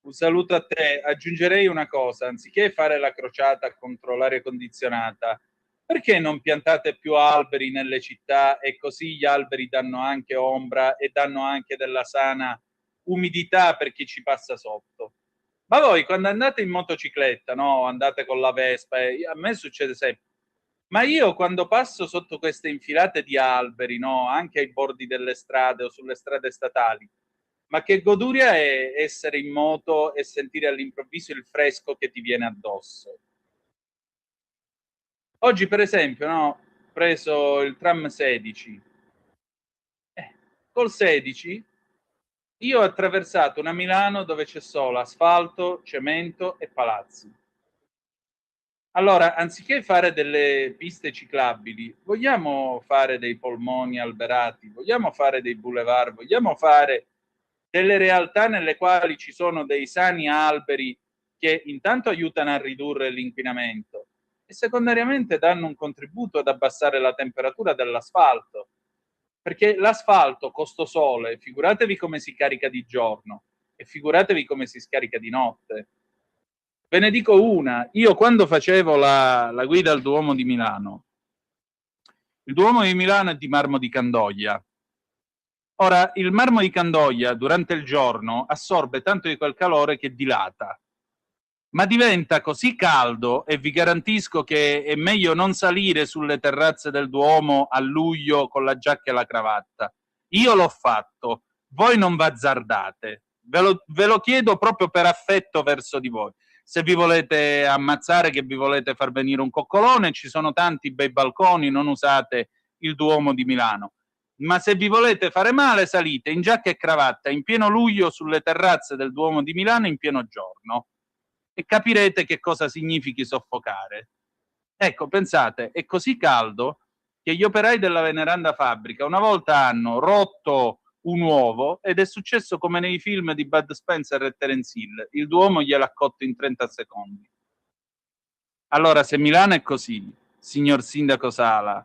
Un saluto a te. Aggiungerei una cosa, anziché fare la crociata contro l'aria condizionata, perché non piantate più alberi nelle città e così gli alberi danno anche ombra e danno anche della sana umidità per chi ci passa sotto? Ma voi quando andate in motocicletta, no? Andate con la Vespa, a me succede sempre. Ma io quando passo sotto queste infilate di alberi, no? Anche ai bordi delle strade o sulle strade statali, ma che goduria è essere in moto e sentire all'improvviso il fresco che ti viene addosso. Oggi, per esempio, no, preso il tram 16. Col 16 io ho attraversato una Milano dove c'è solo asfalto, cemento e palazzi. Allora, anziché fare delle piste ciclabili, vogliamo fare dei polmoni alberati, vogliamo fare dei boulevard, vogliamo fare delle realtà nelle quali ci sono dei sani alberi che intanto aiutano a ridurre l'inquinamento e secondariamente danno un contributo ad abbassare la temperatura dell'asfalto. Perché l'asfalto costo sole, figuratevi come si carica di giorno e figuratevi come si scarica di notte. Ve ne dico una, io quando facevo la guida al Duomo di Milano, il Duomo di Milano è di marmo di Candoglia. Ora, il marmo di Candoglia durante il giorno assorbe tanto di quel calore che dilata, ma diventa così caldo e vi garantisco che è meglio non salire sulle terrazze del Duomo a luglio con la giacca e la cravatta. Io l'ho fatto, voi non v'azzardate, ve lo chiedo proprio per affetto verso di voi. Se vi volete ammazzare, che vi volete far venire un coccolone, ci sono tanti bei balconi, non usate il Duomo di Milano. Ma se vi volete fare male, salite in giacca e cravatta in pieno luglio sulle terrazze del Duomo di Milano in pieno giorno e capirete che cosa significhi soffocare. Ecco, pensate, è così caldo che gli operai della veneranda fabbrica una volta hanno rotto un uovo ed è successo come nei film di Bud Spencer e Terence Hill. Il Duomo gliel'ha cotto in 30 secondi. Allora, se Milano è così, signor Sindaco Sala,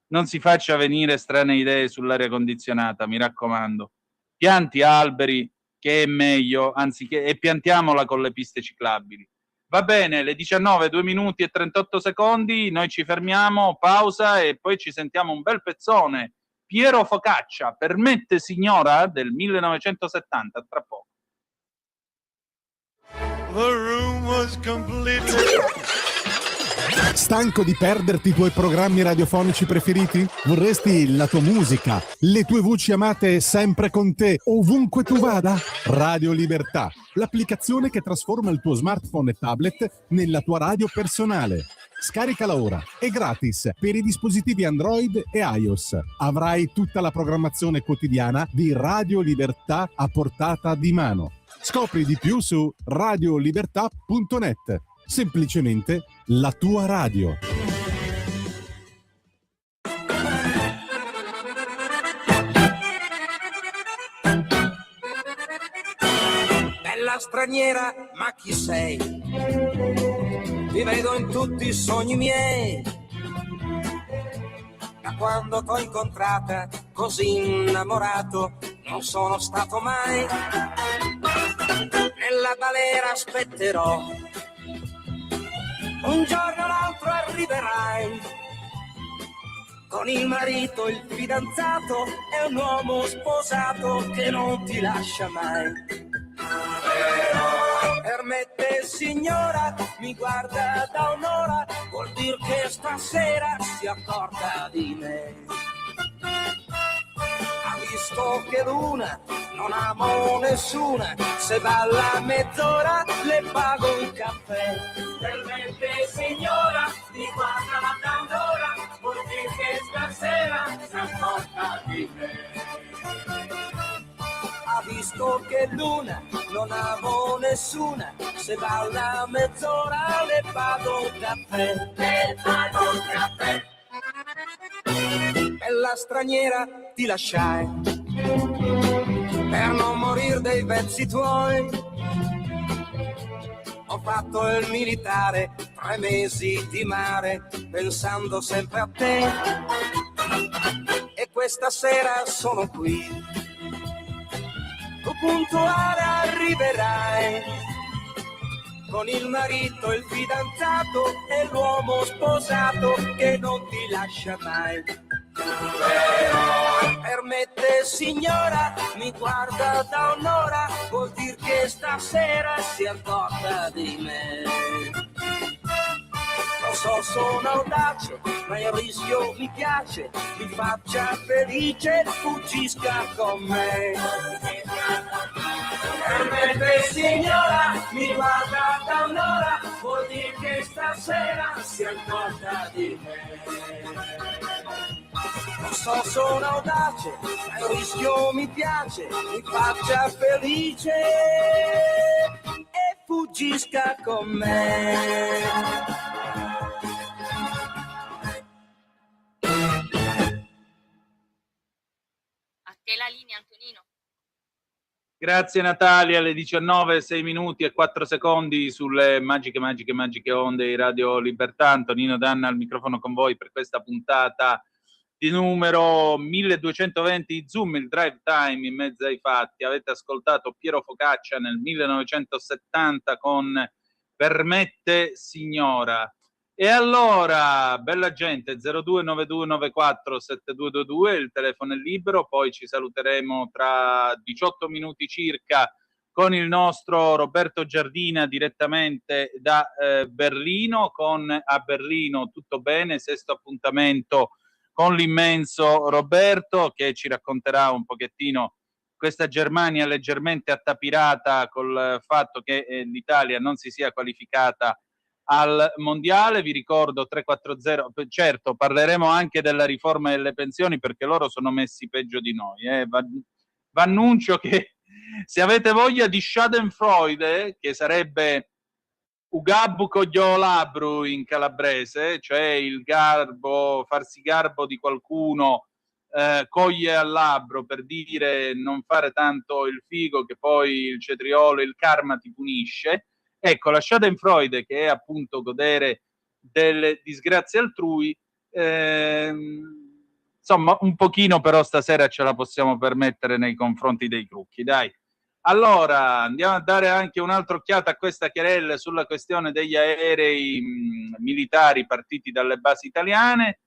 non si faccia venire strane idee sull'aria condizionata, mi raccomando. Pianti alberi, che è meglio, anziché, e piantiamola con le piste ciclabili. Va bene, le 19, 2 minuti e 38 secondi, noi ci fermiamo, pausa e poi ci sentiamo un bel pezzone. Piero Focaccia, Permette signora, del 1970, tra poco. Stanco di perderti i tuoi programmi radiofonici preferiti? Vorresti la tua musica, le tue voci amate sempre con te, ovunque tu vada? Radio Libertà, l'applicazione che trasforma il tuo smartphone e tablet nella tua radio personale. Scaricala ora, è gratis per i dispositivi Android e iOS. Avrai tutta la programmazione quotidiana di Radio Libertà a portata di mano. Scopri di più su radiolibertà.net. Semplicemente la tua radio. Bella straniera, ma chi sei? Ti vedo in tutti i sogni miei. Da quando t'ho incontrata, così innamorato, non sono stato mai. Nella balera aspetterò, un giorno o l'altro arriverai. Con il marito, il fidanzato, è un uomo sposato che non ti lascia mai. Permette signora, mi guarda da un'ora, vuol dir che stasera si accorta di me. Ha visto che l'una non amo nessuna, se balla mezz'ora le pago un caffè. Permette signora, mi guarda da un'ora, vuol dir che stasera si accorta di me. Ha visto che l'una non amo nessuna, se balla mezz'ora le pago un caffè. Le pago un caffè. Bella straniera, ti lasciai per non morir dei vezzi tuoi. Ho fatto il militare, 3 mesi di mare, pensando sempre a te. E questa sera sono qui, tu puntuale arriverai, con il marito, il fidanzato e l'uomo sposato che non ti lascia mai. Permette signora, mi guarda da un'ora, vuol dir che stasera si accorta di me. Lo so, sono audace, ma il rischio mi piace, mi faccia felice, fuggisca con me. Permette signora, mi guarda da un'ora, vuol dire che stasera si accorta di me. Non so, sono audace, ma il rischio mi piace, mi faccia felice e fuggisca con me. A te la linea, Antonino. Grazie Natalia, alle 19, 6 minuti e 4 secondi sulle magiche onde di Radio Libertà. Antonino Danna al microfono con voi per questa puntata di numero 1220 Zoom, il drive time in mezzo ai fatti. Avete ascoltato Piero Focaccia nel 1970 con Permette signora. E allora, bella gente, 0292947222, il telefono è libero, poi ci saluteremo tra 18 minuti circa con il nostro Roberto Giardina direttamente da Berlino, con a Berlino tutto bene, sesto appuntamento con l'immenso Roberto che ci racconterà un pochettino questa Germania leggermente attapirata col fatto che l'Italia non si sia qualificata al mondiale. Vi ricordo 340, certo parleremo anche della riforma delle pensioni perché loro sono messi peggio di noi. V'annuncio che se avete voglia di Schadenfreude, che sarebbe Ugabu Cogliolabru in calabrese, cioè il garbo, farsi garbo di qualcuno, coglie al labbro per dire non fare tanto il figo che poi il cetriolo, il karma ti punisce. Ecco, la Schadenfreude, che è appunto godere delle disgrazie altrui, insomma un pochino però stasera ce la possiamo permettere nei confronti dei crucchi, dai. Allora, andiamo a dare anche un'altra occhiata a questa querela sulla questione degli aerei militari partiti dalle basi italiane.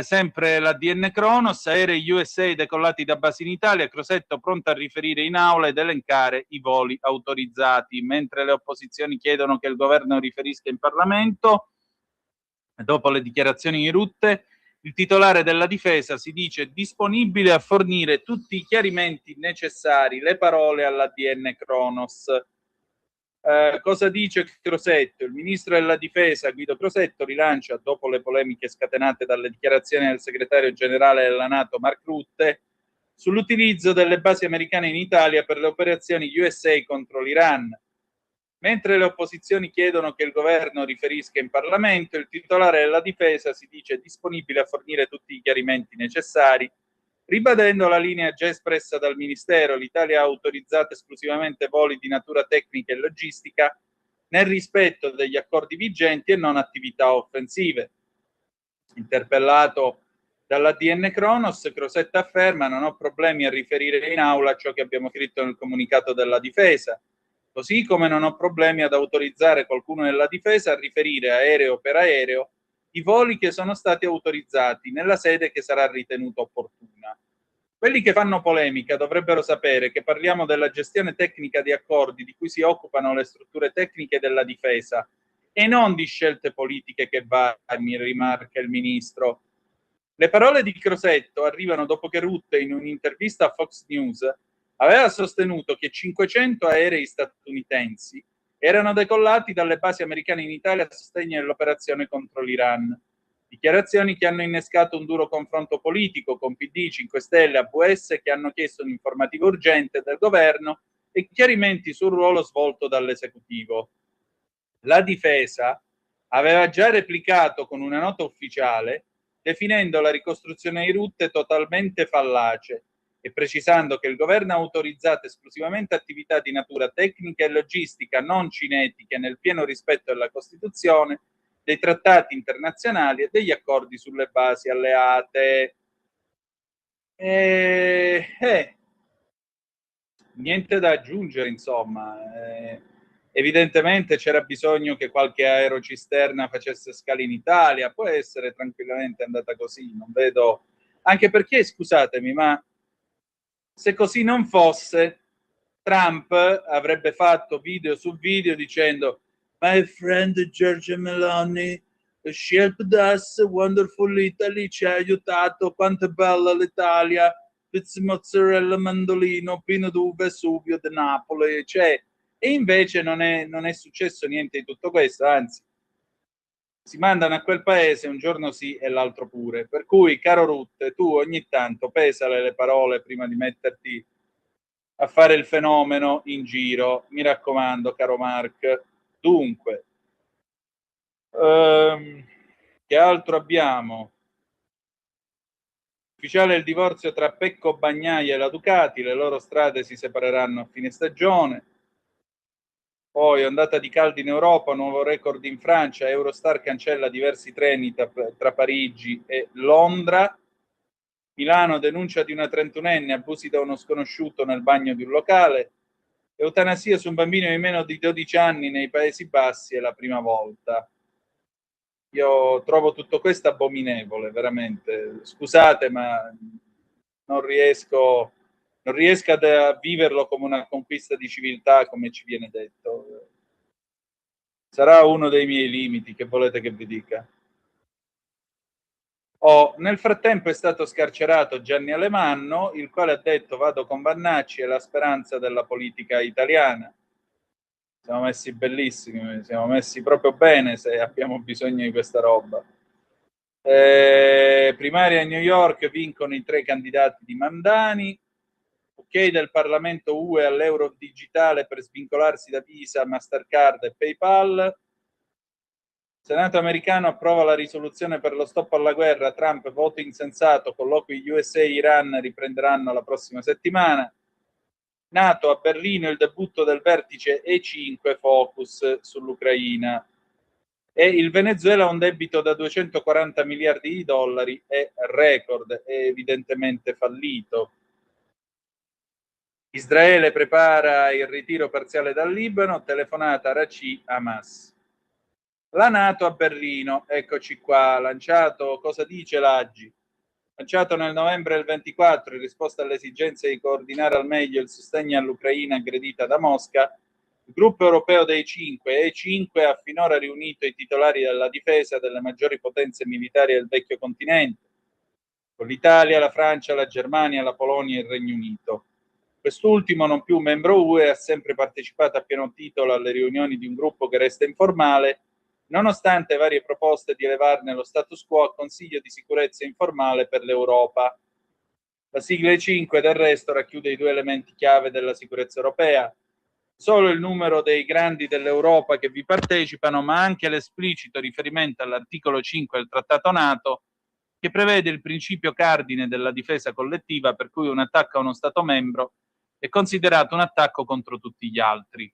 Sempre la DN Kronos, aerei USA decollati da basi in Italia, Crosetto pronto a riferire in aula ed elencare i voli autorizzati, mentre le opposizioni chiedono che il governo riferisca in Parlamento. Dopo le dichiarazioni di Rutte, il titolare della difesa si dice disponibile a fornire tutti i chiarimenti necessari, le parole alla DN Kronos. Cosa dice Crosetto? Il ministro della difesa Guido Crosetto rilancia, dopo le polemiche scatenate dalle dichiarazioni del segretario generale della NATO Mark Rutte, sull'utilizzo delle basi americane in Italia per le operazioni USA contro l'Iran. Mentre le opposizioni chiedono che il governo riferisca in Parlamento, il titolare della difesa si dice disponibile a fornire tutti i chiarimenti necessari, ribadendo la linea già espressa dal Ministero: l'Italia ha autorizzato esclusivamente voli di natura tecnica e logistica nel rispetto degli accordi vigenti e non attività offensive. Interpellato dalla DN Kronos, Crosetto afferma: non ho problemi a riferire in aula ciò che abbiamo scritto nel comunicato della difesa, così come non ho problemi ad autorizzare qualcuno della difesa a riferire aereo per aereo i voli che sono stati autorizzati nella sede che sarà ritenuta opportuna. Quelli che fanno polemica dovrebbero sapere che parliamo della gestione tecnica di accordi di cui si occupano le strutture tecniche della difesa e non di scelte politiche che mi rimarca il ministro. Le parole di Crosetto arrivano dopo che Rutte, in un'intervista a Fox News, aveva sostenuto che 500 aerei statunitensi erano decollati dalle basi americane in Italia a sostegno dell'operazione contro l'Iran. Dichiarazioni che hanno innescato un duro confronto politico con PD, 5 Stelle e AVS, che hanno chiesto un'informativa urgente del governo e chiarimenti sul ruolo svolto dall'esecutivo. La difesa aveva già replicato con una nota ufficiale, definendo la ricostruzione di Rutte totalmente fallace e precisando che il governo ha autorizzato esclusivamente attività di natura tecnica e logistica non cinetiche nel pieno rispetto della Costituzione, dei trattati internazionali e degli accordi sulle basi alleate. Niente da aggiungere, insomma. Evidentemente c'era bisogno che qualche aerocisterna facesse scala in Italia, può essere tranquillamente andata così, non vedo... Anche perché, scusatemi, ma se così non fosse, Trump avrebbe fatto video su video dicendo My friend Giorgia Meloni helped us, wonderful Italy, ci ha aiutato, quanto è bella l'Italia, pizza mozzarella mandolino, Pino du Vesuvio di Napoli, cioè, e invece non è successo niente di tutto questo, anzi si mandano a quel paese un giorno sì e l'altro pure. Per cui, caro Rutte, tu ogni tanto pesale le parole prima di metterti a fare il fenomeno in giro, mi raccomando, caro Mark. Dunque, che altro abbiamo? Ufficiale il divorzio tra Pecco Bagnaia e la Ducati, le loro strade si separeranno a fine stagione. Poi ondata di caldo in Europa, nuovo record in Francia, Eurostar cancella diversi treni tra Parigi e Londra. Milano denuncia di una 31enne, abusi da uno sconosciuto nel bagno di un locale. Eutanasia su un bambino di meno di 12 anni nei Paesi Bassi è la prima volta. Io trovo tutto questo abominevole, veramente. Scusate, ma non riesco a viverlo come una conquista di civiltà, come ci viene detto. Sarà uno dei miei limiti, che volete che vi dica. Nel frattempo è stato scarcerato Gianni Alemanno, il quale ha detto: vado con Vannacci, è la speranza della politica italiana. Siamo messi bellissimi, siamo messi proprio bene se abbiamo bisogno di questa roba. Primaria a New York, vincono i 3 candidati di Mandani. Ok del Parlamento UE all'euro digitale per svincolarsi da Visa, Mastercard e PayPal. Senato americano approva la risoluzione per lo stop alla guerra, Trump voto insensato, colloqui USA-Iran riprenderanno la prossima settimana. NATO a Berlino il debutto del vertice E5, focus sull'Ucraina. E il Venezuela ha un debito da 240 miliardi di dollari, è record, è evidentemente fallito. Israele prepara il ritiro parziale dal Libano, telefonata Raci Hamas. La NATO a Berlino, eccoci qua, lanciato, cosa dice l'AGI? Lanciato nel novembre del 24 in risposta alle esigenze di coordinare al meglio il sostegno all'Ucraina aggredita da Mosca, il gruppo europeo dei 5, E5, ha finora riunito i titolari della difesa delle maggiori potenze militari del vecchio continente, con l'Italia, la Francia, la Germania, la Polonia e il Regno Unito. Quest'ultimo, non più membro UE, ha sempre partecipato a pieno titolo alle riunioni di un gruppo che resta informale, nonostante varie proposte di elevarne lo status quo a Consiglio di sicurezza informale per l'Europa. La sigla E5 del resto racchiude i 2 elementi chiave della sicurezza europea: solo il numero dei grandi dell'Europa che vi partecipano, ma anche l'esplicito riferimento all'articolo 5 del Trattato NATO, che prevede il principio cardine della difesa collettiva, per cui un attacco a uno Stato membro è considerato un attacco contro tutti gli altri.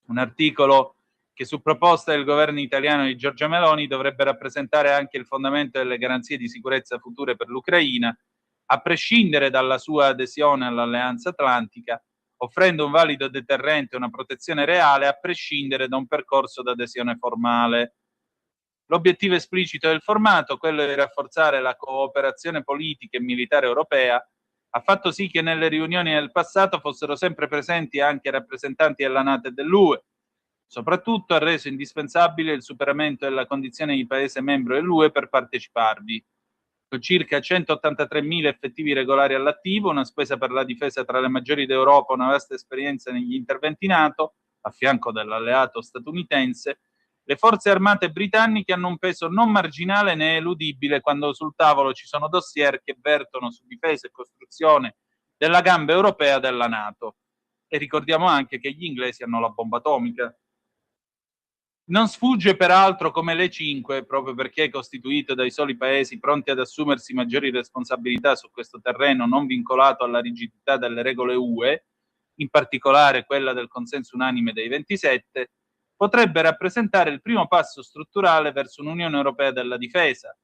Un articolo che, su proposta del governo italiano di Giorgia Meloni, dovrebbe rappresentare anche il fondamento delle garanzie di sicurezza future per l'Ucraina, a prescindere dalla sua adesione all'Alleanza Atlantica, offrendo un valido deterrente e una protezione reale a prescindere da un percorso d'adesione formale. L'obiettivo esplicito del formato, quello di rafforzare la cooperazione politica e militare europea, ha fatto sì che nelle riunioni del passato fossero sempre presenti anche rappresentanti della NATO e dell'UE. Soprattutto ha reso indispensabile il superamento della condizione di Paese membro dell'UE per parteciparvi. Con circa 183.000 effettivi regolari all'attivo, una spesa per la difesa tra le maggiori d'Europa, una vasta esperienza negli interventi NATO, a fianco dell'alleato statunitense, le forze armate britanniche hanno un peso non marginale né eludibile quando sul tavolo ci sono dossier che vertono su difesa e costruzione della gamba europea della NATO. E ricordiamo anche che gli inglesi hanno la bomba atomica. Non sfugge peraltro come l'E5, proprio perché è costituito dai soli paesi pronti ad assumersi maggiori responsabilità su questo terreno non vincolato alla rigidità delle regole UE, in particolare quella del consenso unanime dei 27, potrebbe rappresentare il primo passo strutturale verso un'Unione Europea della difesa,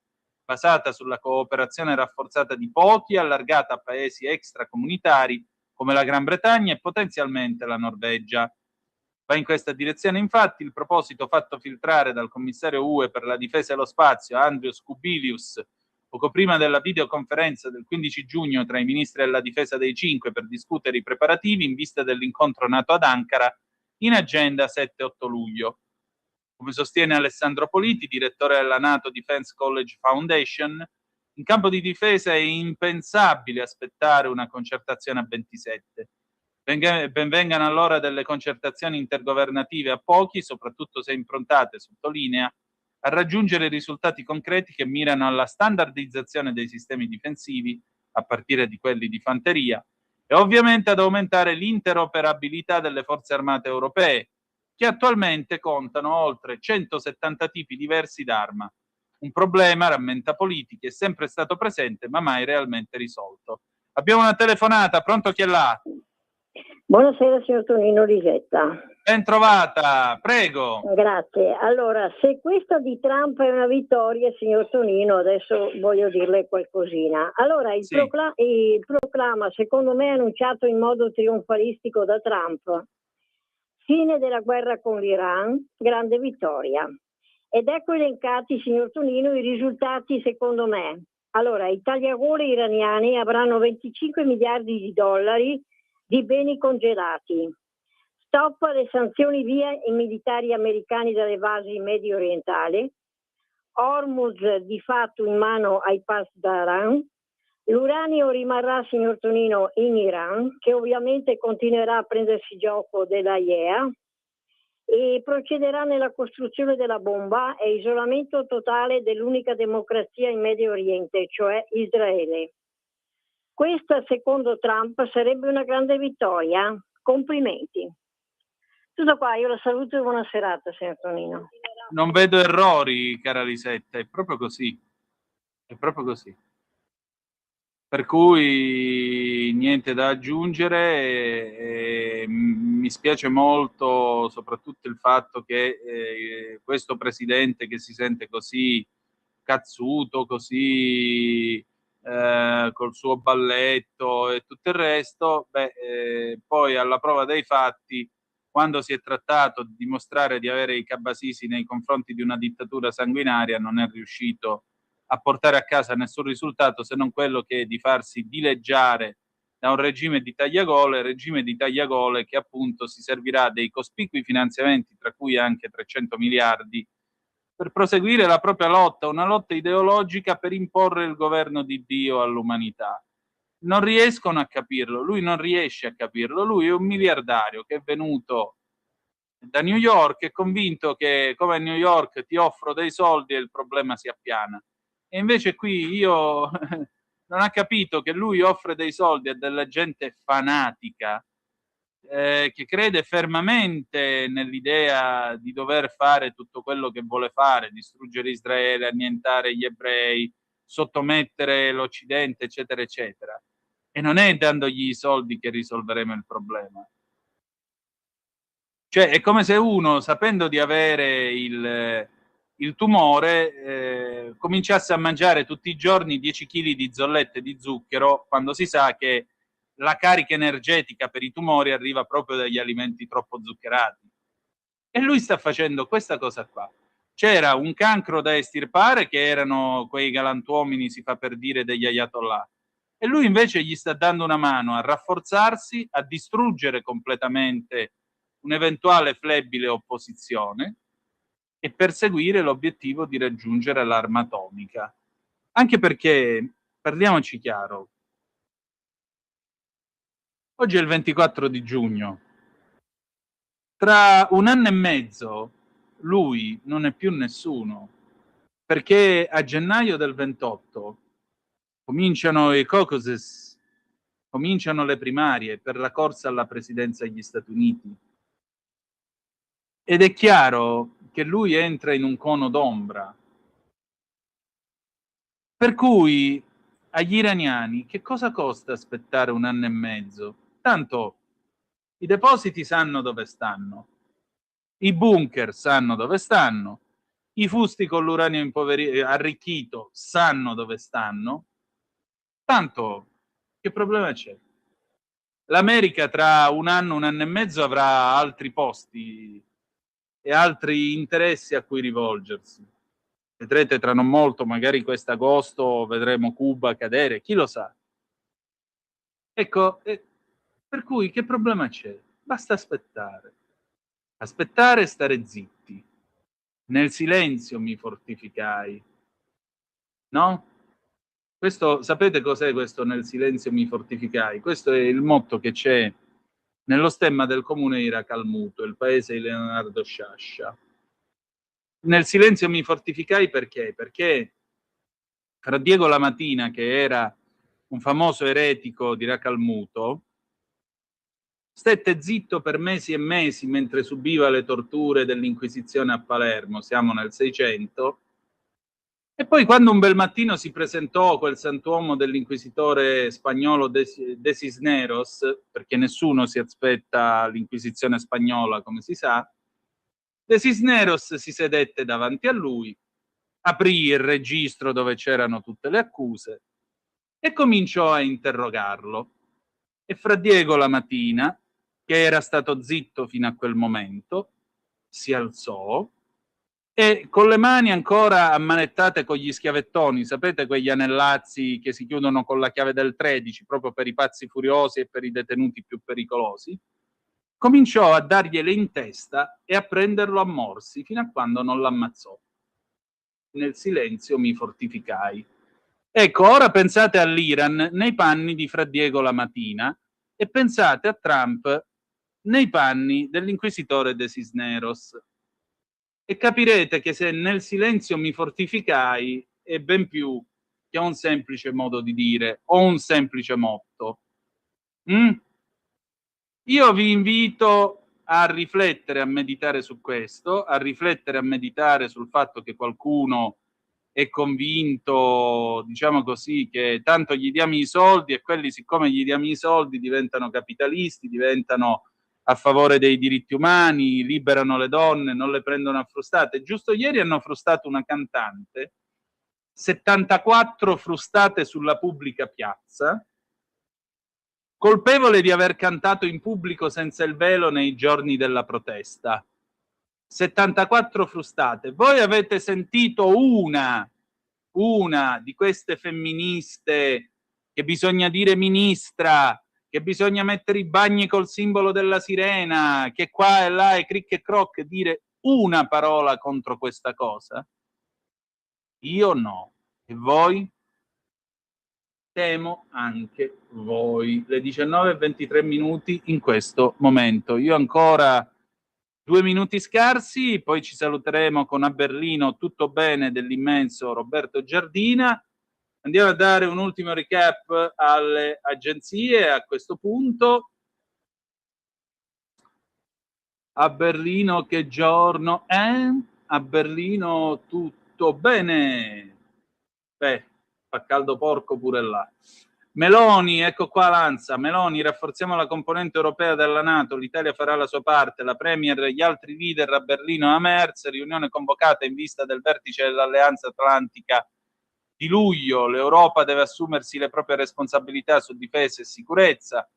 basata sulla cooperazione rafforzata di pochi, allargata a paesi extracomunitari come la Gran Bretagna e potenzialmente la Norvegia. Va in questa direzione infatti il proposito fatto filtrare dal commissario UE per la difesa e lo spazio Andrius Kubilius poco prima della videoconferenza del 15 giugno tra i ministri della difesa dei 5 per discutere i preparativi in vista dell'incontro NATO ad Ankara in agenda 7-8 luglio. Come sostiene Alessandro Politi, direttore della NATO Defense College Foundation, in campo di difesa è impensabile aspettare una concertazione a 27. Benvengano allora delle concertazioni intergovernative a pochi, soprattutto se improntate, sottolinea, a raggiungere risultati concreti che mirano alla standardizzazione dei sistemi difensivi, a partire di quelli di fanteria, e ovviamente ad aumentare l'interoperabilità delle forze armate europee, che attualmente contano oltre 170 tipi diversi d'arma. Un problema, rammenta Politichi, è sempre stato presente ma mai realmente risolto. Abbiamo una telefonata, pronto, chi è là? Buonasera signor Tonino Lisetta. Ben trovata, prego. Grazie. Allora, se questa di Trump è una vittoria, signor Tonino, adesso voglio dirle qualcosina. Allora, il proclama, secondo me, annunciato in modo trionfalistico da Trump, fine della guerra con l'Iran, grande vittoria. Ed ecco elencati, signor Tonino, i risultati secondo me. Allora, i tagliagole iraniani avranno 25 miliardi di dollari di beni congelati. Stop alle sanzioni via i militari americani dalle basi medio orientali. Hormuz di fatto in mano ai pass d'Aran. L'uranio rimarrà, signor Tonino, in Iran, che ovviamente continuerà a prendersi gioco dell'AIEA e procederà nella costruzione della bomba e isolamento totale dell'unica democrazia in Medio Oriente, cioè Israele. Questa, secondo Trump, sarebbe una grande vittoria. Complimenti. Tutto qua, io la saluto e buona serata, signor Tonino. Non vedo errori, cara Lisetta, è proprio così. È proprio così. Per cui niente da aggiungere, mi spiace molto soprattutto il fatto che questo presidente che si sente così cazzuto, così col suo balletto e tutto il resto, poi alla prova dei fatti, quando si è trattato di dimostrare di avere i cabasisi nei confronti di una dittatura sanguinaria, non è riuscito a portare a casa nessun risultato se non quello che è di farsi dileggiare da un regime di tagliagole che appunto si servirà dei cospicui finanziamenti, tra cui anche 300 miliardi, per proseguire la propria lotta, una lotta ideologica per imporre il governo di Dio all'umanità. Non riescono a capirlo, lui non riesce a capirlo, lui è un miliardario che è venuto da New York, è convinto che come a New York ti offro dei soldi e il problema si appiana. E invece qui io non ha capito che lui offre dei soldi a della gente fanatica che crede fermamente nell'idea di dover fare tutto quello che vuole fare, distruggere Israele, annientare gli ebrei, sottomettere l'Occidente, eccetera, eccetera. E non è dandogli i soldi che risolveremo il problema. Cioè è come se uno, sapendo di avere il tumore, cominciasse a mangiare tutti i giorni 10 kg di zollette di zucchero, quando si sa che la carica energetica per i tumori arriva proprio dagli alimenti troppo zuccherati. E lui sta facendo questa cosa qua. C'era un cancro da estirpare, che erano quei galantuomini, si fa per dire, degli ayatollah. E lui invece gli sta dando una mano a rafforzarsi, a distruggere completamente un'eventuale flebile opposizione e perseguire l'obiettivo di raggiungere l'arma atomica. Anche perché, parliamoci chiaro, oggi è il 24 di giugno. Tra un anno e mezzo lui non è più nessuno, perché a gennaio del 28 cominciano i caucuses, cominciano le primarie per la corsa alla presidenza degli Stati Uniti. Ed è chiaro che lui entra in un cono d'ombra. Per cui agli iraniani che cosa costa aspettare un anno e mezzo? Tanto i depositi sanno dove stanno, i bunker sanno dove stanno, i fusti con l'uranio arricchito sanno dove stanno, tanto che problema c'è? L'America tra un anno e mezzo avrà altri posti e altri interessi a cui rivolgersi. Vedrete tra non molto, magari quest'agosto, vedremo Cuba cadere, chi lo sa. Ecco, per cui che problema c'è? Basta aspettare. Aspettare e stare zitti. Nel silenzio mi fortificai. No? Questo, sapete cos'è questo nel silenzio mi fortificai? Questo è il motto che c'è nello stemma del comune di Racalmuto, il paese di Leonardo Sciascia. Nel silenzio mi fortificai perché? Perché Fra Diego Lamatina, che era un famoso eretico di Racalmuto, stette zitto per mesi e mesi mentre subiva le torture dell'Inquisizione a Palermo, siamo nel 600, e poi quando un bel mattino si presentò quel santuomo dell'inquisitore spagnolo De Cisneros, perché nessuno si aspetta l'Inquisizione spagnola, come si sa, De Cisneros si sedette davanti a lui, aprì il registro dove c'erano tutte le accuse e cominciò a interrogarlo. E Fra Diego Lamatina, che era stato zitto fino a quel momento, si alzò e con le mani ancora ammanettate con gli schiavettoni, sapete quegli anellazzi che si chiudono con la chiave del 13 proprio per i pazzi furiosi e per i detenuti più pericolosi, cominciò a dargliele in testa e a prenderlo a morsi fino a quando non l'ammazzò. Nel silenzio mi fortificai. Ecco, ora pensate all'Iran nei panni di Fra Diego Lamatina e pensate a Trump nei panni dell'inquisitore De Cisneros. E capirete che se nel silenzio mi fortificai è ben più che un semplice modo di dire o un semplice motto. Io vi invito a riflettere, a meditare su questo, a riflettere, a meditare sul fatto che qualcuno è convinto, diciamo così, che tanto gli diamo i soldi e quelli, siccome gli diamo i soldi, diventano capitalisti, diventano a favore dei diritti umani, liberano le donne, non le prendono a frustate. Giusto ieri hanno frustato una cantante, 74 frustate sulla pubblica piazza, colpevole di aver cantato in pubblico senza il velo nei giorni della protesta. 74 frustate. Voi avete sentito una di queste femministe che bisogna dire ministra, che bisogna mettere i bagni col simbolo della sirena, che qua e là e cric e croc, dire una parola contro questa cosa? Io no. E voi? Temo anche voi. Le 19:23 in questo momento. Io ancora 2 minuti scarsi, poi ci saluteremo con A Berlino tutto bene dell'immenso Roberto Giardina. Andiamo a dare un ultimo recap alle agenzie a questo punto. A Berlino che giorno è? A Berlino tutto bene. Beh, fa caldo porco pure là. Meloni, ecco qua Lanza, Meloni, rafforziamo la componente europea della NATO, l'Italia farà la sua parte, la Premier e gli altri leader a Berlino e a Merz, riunione convocata in vista del vertice dell'Alleanza Atlantica di luglio, l'Europa deve assumersi le proprie responsabilità su difesa e sicurezza,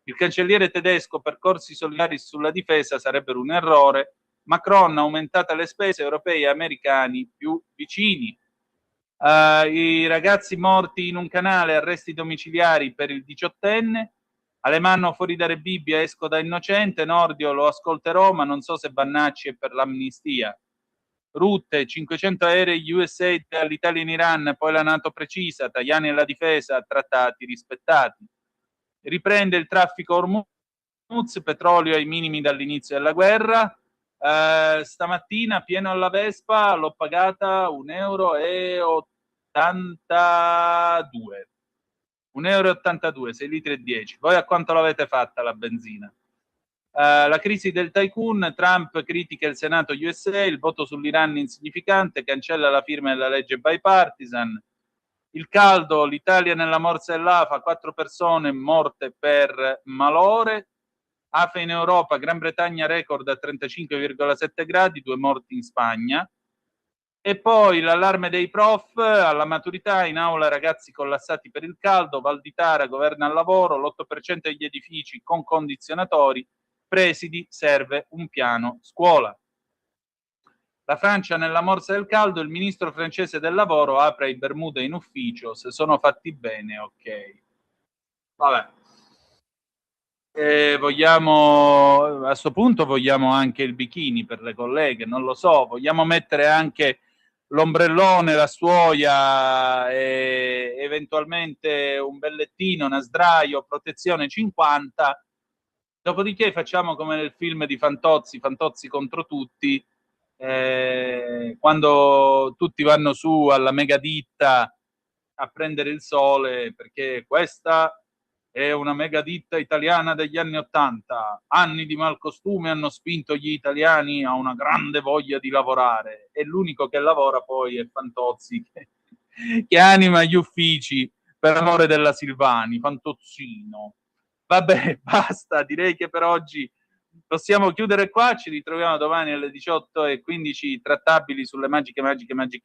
il cancelliere tedesco, percorsi solidari sulla difesa sarebbero un errore, Macron aumentate le spese, europei e americani più vicini. I ragazzi morti in un canale, arresti domiciliari per il 18enne, Alemanno fuori da Re Bibbia, esco da innocente, Nordio lo ascolterò ma non so se Bannacci è per l'amnistia. Rutte, 500 aerei USAID all'Italia in Iran, poi la NATO precisa, Tajani e la difesa, trattati rispettati. Riprende il traffico Hormuz, petrolio ai minimi dall'inizio della guerra. Stamattina pieno alla Vespa l'ho pagata €1,82. 1,82 €, 6 litri e 10. Voi a quanto l'avete fatta la benzina? La crisi del tycoon, Trump critica il Senato USA, il voto sull'Iran insignificante, cancella la firma della legge bipartisan. Il caldo, l'Italia nella morsa dell'AFA, 4 persone morte per malore. AFA in Europa, Gran Bretagna record a 35,7 gradi, 2 morti in Spagna. E poi l'allarme dei prof alla maturità, in aula ragazzi collassati per il caldo, Valditara governa al lavoro, l'8% degli edifici con condizionatori, presidi, serve un piano scuola. La Francia nella morsa del caldo, il ministro francese del lavoro apre i Bermuda in ufficio, se sono fatti bene, ok. Vabbè. Vogliamo, a questo punto vogliamo anche il bikini per le colleghe, non lo so, vogliamo mettere anche l'ombrellone, la stuoia e eventualmente un bellettino, una sdraio, protezione 50, dopodiché facciamo come nel film di Fantozzi, Fantozzi contro tutti, quando tutti vanno su alla megaditta a prendere il sole, perché questa è una megaditta italiana degli anni '80. Anni di malcostume hanno spinto gli italiani a una grande voglia di lavorare, e l'unico che lavora poi è Fantozzi, che anima gli uffici per amore della Silvani, Fantozzino. Vabbè, basta, direi che per oggi possiamo chiudere qua, ci ritroviamo domani alle 18:15 trattabili sulle magiche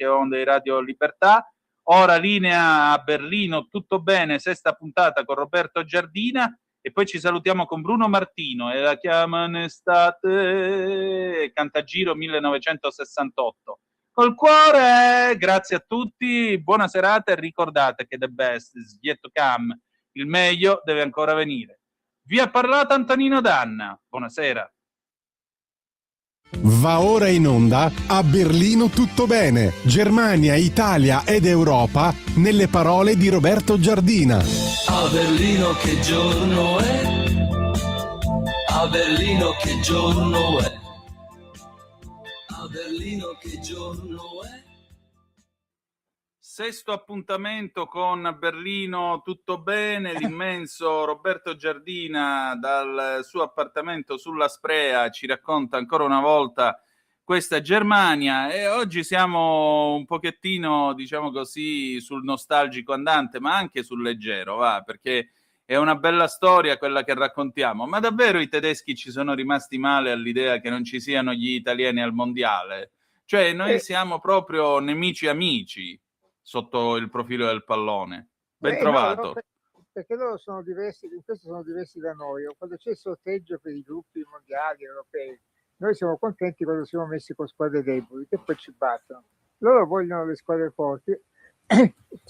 onde di Radio Libertà. Ora linea a Berlino, tutto bene, sesta puntata con Roberto Giardina, e poi ci salutiamo con Bruno Martino e la chiamano estate, Cantagiro 1968. Col cuore, grazie a tutti, buona serata, e ricordate che the best is yet to come, il meglio deve ancora venire. Vi ha parlato Antonino Danna, buonasera. Va ora in onda A Berlino tutto bene, Germania, Italia ed Europa nelle parole di Roberto Giardina. A Berlino che giorno è? A Berlino che giorno è? A Berlino che giorno è? Sesto appuntamento con Berlino tutto bene, l'immenso Roberto Giardina dal suo appartamento sulla Sprea ci racconta ancora una volta questa Germania, e oggi siamo un pochettino, diciamo così, sul nostalgico andante, ma anche sul leggero, va, perché è una bella storia quella che raccontiamo. Ma davvero i tedeschi ci sono rimasti male all'idea che non ci siano gli italiani al mondiale? Cioè noi siamo proprio nemici amici sotto il profilo del pallone. Ben trovato. No, perché loro sono diversi, in questo sono diversi da noi. Quando c'è il sorteggio per i gruppi mondiali, europei, noi siamo contenti quando siamo messi con squadre deboli, che poi ci battono. Loro vogliono le squadre forti,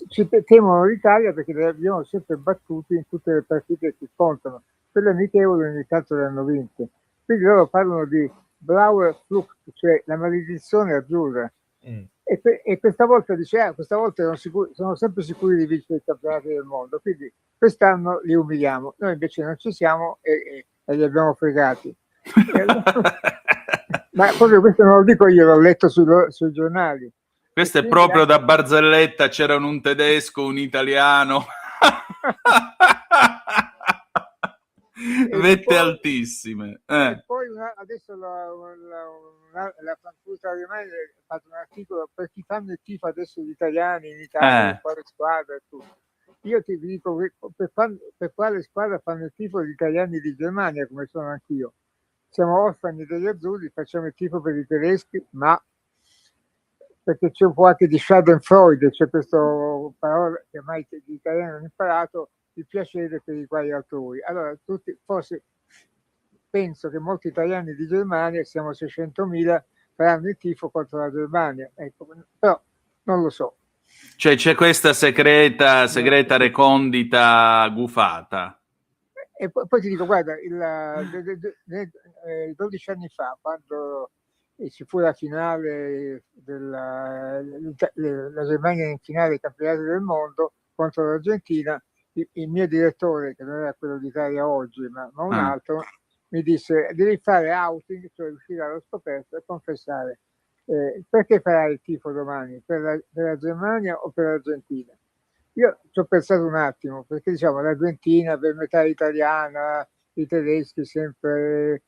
ci temono l'Italia perché le abbiamo sempre battuti in tutte le partite che contano. Quelle amichevoli ogni tanto le hanno vinte. Quindi loro parlano di Blauer Flucht, cioè la maledizione azzurra. E questa volta dice, questa volta sono sempre sicuri di vincere il campionato del mondo, quindi quest'anno li umiliamo. Noi invece non ci siamo e li abbiamo fregati. Ma proprio questo non lo dico io, l'ho letto sui giornali. Questo è proprio da barzelletta, c'erano un tedesco, un italiano. Vette poi, altissime. E poi adesso la Frankfurter Allgemeine ha fatto un articolo per chi fanno il tifo adesso gli italiani in Italia, quale squadra e tutto. Io ti dico per quale squadra fanno il tifo gli italiani di Germania, come sono anch'io. Siamo orfani degli azzurri, facciamo il tifo per i tedeschi, ma perché c'è un po' anche di Schadenfreude, c'è questo parola che mai gli italiani hanno imparato, il piacere per i guai altrui. Allora, forse penso che molti italiani di Germania, siamo 600.000, faranno il tifo contro la Germania. Ecco, però non lo so. Cioè c'è questa segreta recondita gufata. E poi ti dico, guarda, 12 anni fa, quando ci fu la finale la Germania in finale dei campionati del mondo contro l'Argentina, il mio direttore, che non era quello d'Italia Oggi, ma un altro, mi disse: devi fare outing, cioè uscire allo scoperto e confessare perché farai il tifo domani, per la Germania o per l'Argentina? Io ci ho pensato un attimo, perché diciamo l'Argentina per metà italiana, i tedeschi sempre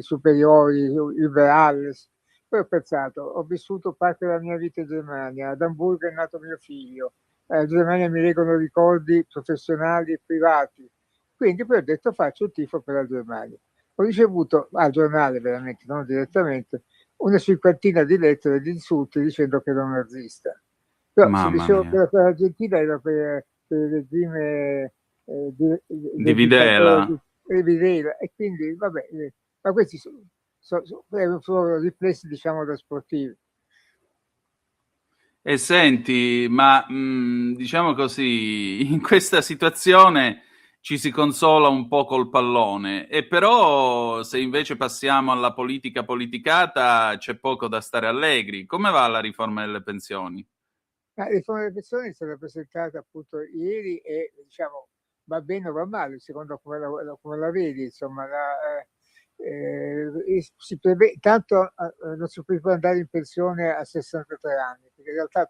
superiori, il Veralles. Poi ho pensato, ho vissuto parte della mia vita in Germania, ad Amburgo è nato mio figlio, in Germania mi legano ricordi professionali e privati, quindi poi ho detto faccio il tifo per la Germania. Ho ricevuto al giornale, veramente, non direttamente, una cinquantina di lettere di insulti dicendo che ero un nazista. Però se dicevo che per l'Argentina era per il regime di Videla, e quindi vabbè, ma questi sono riflessi, diciamo, da sportivi. E senti, ma diciamo così, in questa situazione ci si consola un po' col pallone, e però se invece passiamo alla politica politicata c'è poco da stare allegri. Come va la riforma delle pensioni? La riforma delle pensioni è stata presentata appunto ieri e diciamo va bene o va male, secondo come la vedi, insomma. tanto non si può andare in pensione a 63 anni, perché in realtà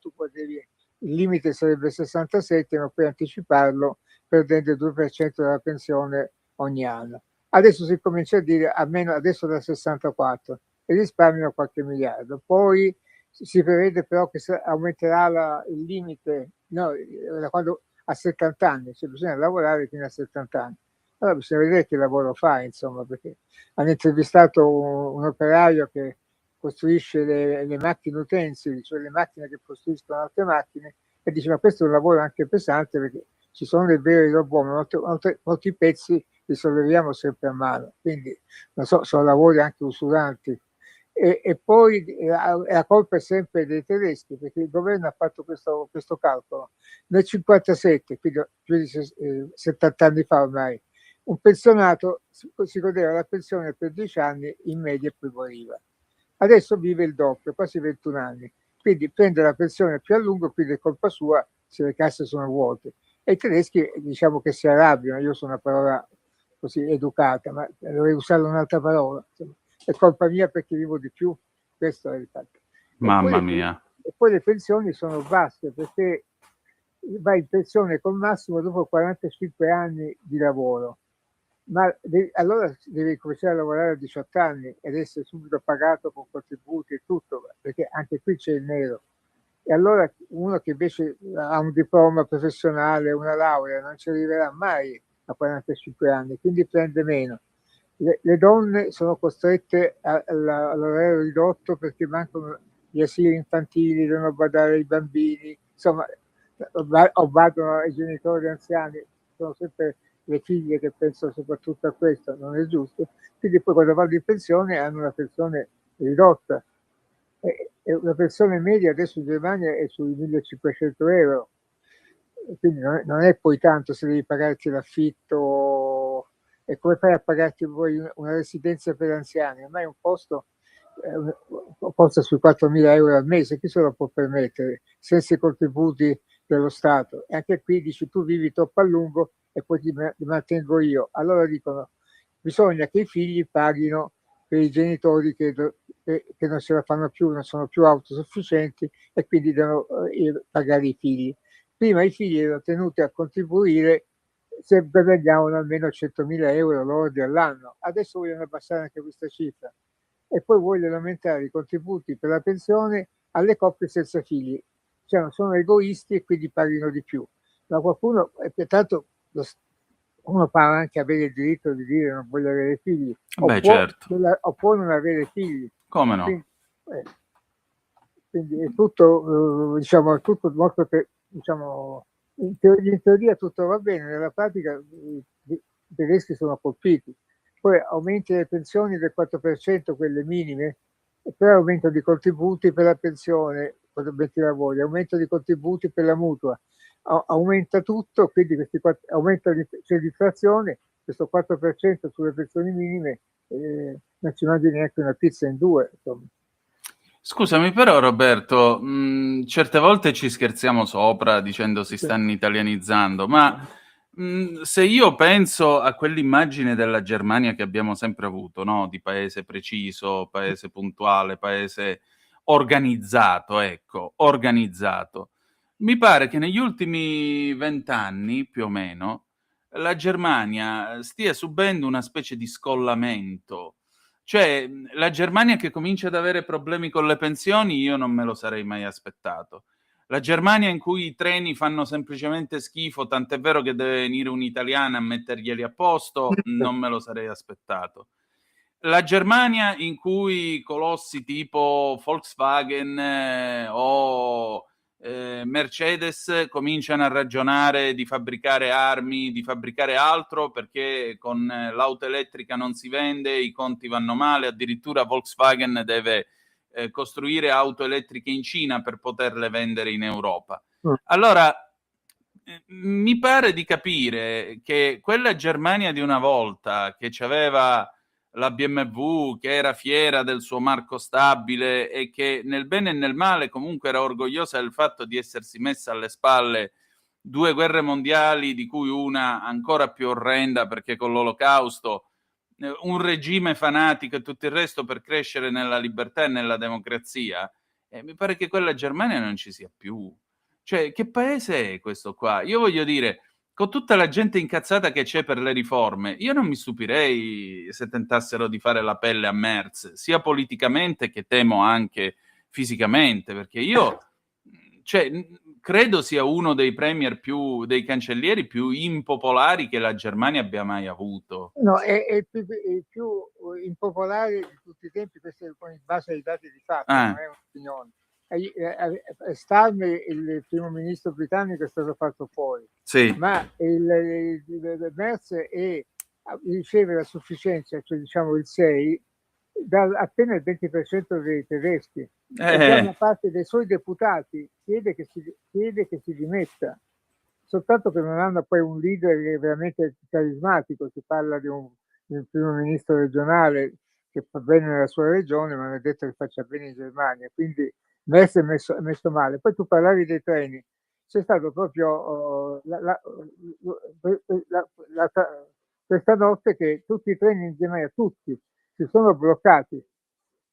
il limite sarebbe 67, ma puoi anticiparlo perdendo il 2% della pensione ogni anno. Adesso si comincia a dire almeno adesso da 64 e risparmiano qualche miliardo. Poi si prevede però che aumenterà il limite quando a 70 anni, cioè bisogna lavorare fino a 70 anni. Allora bisogna vedere che lavoro fa, insomma, perché hanno intervistato un operaio che costruisce le macchine utensili, cioè le macchine che costruiscono altre macchine, e dice ma questo è un lavoro anche pesante perché ci sono dei veri robot, ma molti pezzi li solleviamo sempre a mano, quindi non so, sono lavori anche usuranti. E poi la colpa è sempre dei tedeschi, perché il governo ha fatto questo calcolo. Nel 1957, quindi più di 70 anni fa ormai, un pensionato si godeva la pensione per 10 anni in media e poi moriva. Adesso vive il doppio, quasi 21 anni, quindi prende la pensione più a lungo, quindi è colpa sua se le casse sono vuote. E i tedeschi diciamo che si arrabbiano, io sono una parola così educata, ma dovrei usare un'altra parola, insomma. È colpa mia perché vivo di più, questo è il fatto. Mamma mia. E poi le pensioni sono basse perché vai in pensione col massimo dopo 45 anni di lavoro, ma allora devi cominciare a lavorare a 18 anni ed essere subito pagato con contributi e tutto, perché anche qui c'è il nero. E allora uno che invece ha un diploma professionale, una laurea, non ci arriverà mai a 45 anni, quindi prende meno. Le donne sono costrette all'orario ridotto perché mancano gli asili infantili, devono badare ai bambini, insomma, o badano ai genitori anziani, sono sempre le figlie che pensano soprattutto a questo, non è giusto. Quindi poi quando vanno in pensione hanno una pensione ridotta. E una pensione media adesso in Germania è sui 1.500 euro, quindi non è poi tanto se devi pagarti l'affitto. E come fai a pagarti poi una residenza per anziani? Ormai un posto costa sui 4.000 euro al mese, chi se lo può permettere senza i contributi dello Stato? E anche qui dici tu vivi troppo a lungo e poi ti mantengo io. Allora dicono bisogna che i figli paghino per i genitori che non se la fanno più, non sono più autosufficienti e quindi devono pagare i figli. Prima i figli erano tenuti a contribuire se guadagnavano almeno 100.000 euro lordi all'anno. Adesso vogliono abbassare anche questa cifra e poi vogliono aumentare i contributi per la pensione alle coppie senza figli. Cioè, sono egoisti e quindi paghino di più. Ma qualcuno, pertanto, uno può anche avere il diritto di dire non voglio avere figli, certo. O può non avere figli. Come no? Quindi è tutto, diciamo, tutto molto, diciamo, in teoria tutto va bene, nella pratica i tedeschi sono colpiti. Poi aumenti le pensioni del 4%, quelle minime, e poi aumento di contributi per la pensione, quando metti lavori, aumento di contributi per la mutua, aumenta tutto, quindi aumenta l'inflazione, questo 4% sulle pensioni minime, non ci mangi neanche una pizza in due, insomma. Scusami però Roberto, certe volte ci scherziamo sopra dicendo si stanno italianizzando, ma se io penso a quell'immagine della Germania che abbiamo sempre avuto, no? Di paese preciso, paese puntuale, paese organizzato, ecco, organizzato. Mi pare che negli ultimi 20 anni, più o meno, la Germania stia subendo una specie di scollamento. Cioè, la Germania che comincia ad avere problemi con le pensioni, io non me lo sarei mai aspettato. La Germania in cui i treni fanno semplicemente schifo, tant'è vero che deve venire un italiano a metterglieli a posto, non me lo sarei aspettato. La Germania in cui colossi tipo Volkswagen o Mercedes cominciano a ragionare di fabbricare armi, di fabbricare altro perché con l'auto elettrica non si vende, i conti vanno male, addirittura Volkswagen deve costruire auto elettriche in Cina per poterle vendere in Europa. Allora, mi pare di capire che quella Germania di una volta che aveva la BMW, che era fiera del suo marco stabile e che nel bene e nel male comunque era orgogliosa del fatto di essersi messa alle spalle 2 guerre mondiali, di cui una ancora più orrenda perché con l'Olocausto un regime fanatico e tutto il resto per crescere nella libertà e nella democrazia, mi pare che quella Germania non ci sia più. Cioè, che paese è questo qua? Io voglio dire, con tutta la gente incazzata che c'è per le riforme, io non mi stupirei se tentassero di fare la pelle a Merz, sia politicamente che temo anche fisicamente, perché io cioè, credo sia uno dei premier dei cancellieri più impopolari che la Germania abbia mai avuto. No, è il più impopolare di tutti i tempi, questo è in base ai dati di fatto, non è un'opinione. Starmer, il primo ministro britannico, è stato fatto fuori, sì. Ma il Merz riceve la sufficienza, cioè diciamo il 6, da appena il 20% dei tedeschi. E già una parte dei suoi deputati chiede che si dimetta, soltanto che non hanno poi un leader che è veramente carismatico. Si parla di un primo ministro regionale che fa bene nella sua regione, ma non è detto che faccia bene in Germania, quindi Merz è messo male. Poi tu parlavi dei treni, c'è stato proprio questa notte che tutti i treni in Germania, tutti, si sono bloccati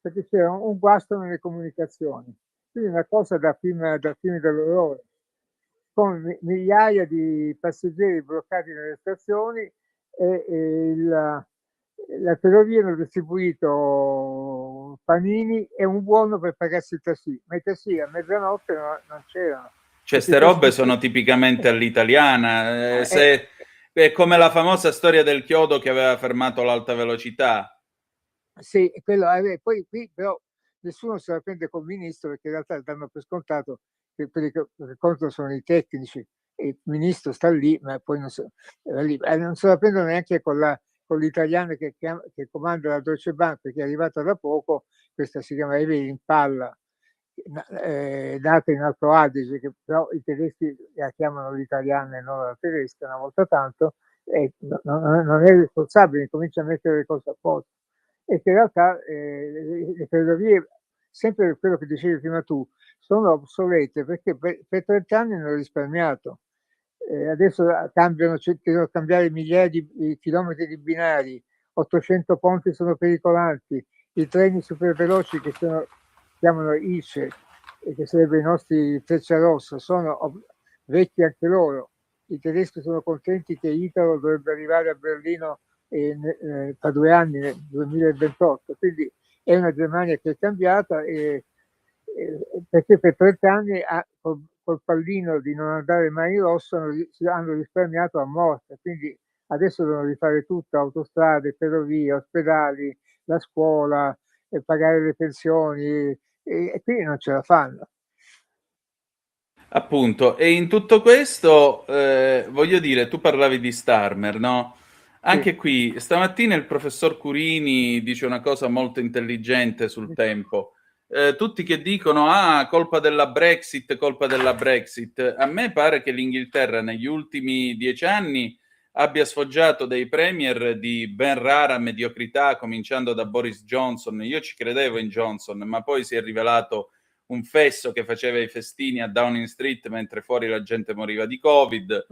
perché c'era un guasto nelle comunicazioni. Quindi una cosa da film dell'orrore, con migliaia di passeggeri bloccati nelle stazioni, e la ferrovia hanno distribuito panini e un buono per pagarsi il taxi, ma i taxi a mezzanotte non c'erano. Cioè, ste robe sono tipicamente all'italiana, è come la famosa storia del chiodo che aveva fermato l'alta velocità. Sì, quello, poi qui però nessuno se la prende col ministro, perché in realtà danno per scontato che quelli che contano sono i tecnici, e il ministro sta lì, ma poi non se la prendono neanche con l'italiano che comanda la Deutsche Bank, perché è arrivata da poco. Questa si chiama Evelyn Impalla, nata in Alto Adige, che però i tedeschi la chiamano l'italiana e non la tedesca una volta tanto, e non è responsabile, comincia a mettere le cose a posto. E che in realtà le ferrovie, sempre per quello che dicevi prima tu, sono obsolete, perché per 30 anni hanno risparmiato. Adesso devono cambiare migliaia di chilometri di binari, 800 ponti sono pericolanti, i treni super veloci che chiamano ICE, e che sarebbero i nostri Frecciarossa, sono vecchi anche loro. I tedeschi sono contenti che Italo dovrebbe arrivare a Berlino tra 2 anni, nel 2028. Quindi è una Germania che è cambiata, perché per 30 anni col pallino di non andare mai in rosso hanno risparmiato a morte. Quindi adesso devono rifare tutto: autostrade, ferrovie, ospedali, la scuola, pagare le pensioni, e quindi non ce la fanno. Appunto, e in tutto questo, voglio dire, tu parlavi di Starmer, no? Anche qui, stamattina il professor Curini dice una cosa molto intelligente sul tempo. Tutti che dicono, colpa della Brexit, colpa della Brexit. A me pare che l'Inghilterra negli ultimi 10 anni abbia sfoggiato dei premier di ben rara mediocrità, cominciando da Boris Johnson. Io ci credevo in Johnson, ma poi si è rivelato un fesso che faceva i festini a Downing Street mentre fuori la gente moriva di Covid.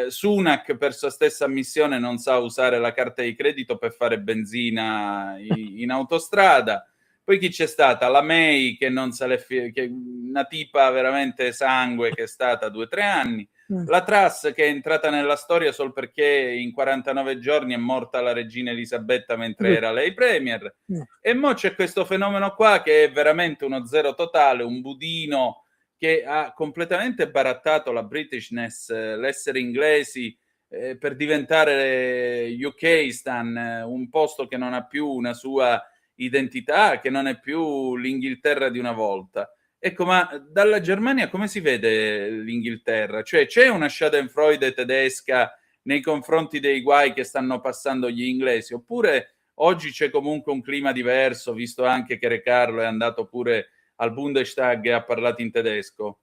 Sunak, per sua stessa ammissione, non sa usare la carta di credito per fare benzina in autostrada. Poi chi c'è stata? La May, che non sa che una tipa veramente sangue, che è stata 2 o 3 anni. La Truss, che è entrata nella storia solo perché in 49 giorni è morta la regina Elisabetta mentre era lei premier. E mo c'è questo fenomeno qua che è veramente uno zero totale, un budino che ha completamente barattato la Britishness, l'essere inglesi, per diventare UK-stan, un posto che non ha più una sua identità, che non è più l'Inghilterra di una volta. Ecco, ma dalla Germania come si vede l'Inghilterra? Cioè, c'è una Schadenfreude tedesca nei confronti dei guai che stanno passando gli inglesi, oppure oggi c'è comunque un clima diverso, visto anche che Re Carlo è andato pure al Bundestag e ha parlato in tedesco?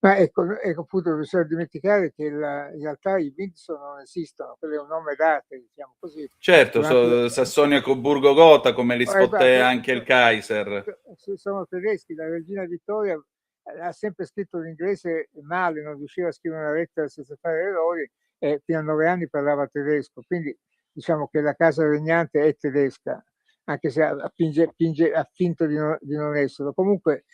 Ma ecco appunto, bisogna dimenticare che in realtà i Windsor non esistono, quello è un nome d'arte, diciamo così. Certo, Sassonia-Coburgo-Gotha, come li spottea anche il Kaiser. Sono tedeschi. La regina Vittoria ha sempre scritto l'inglese male, non riusciva a scrivere una lettera senza fare errori, e fino a 9 anni parlava tedesco. Quindi diciamo che la casa regnante è tedesca, anche se ha finto di non esserlo. Comunque,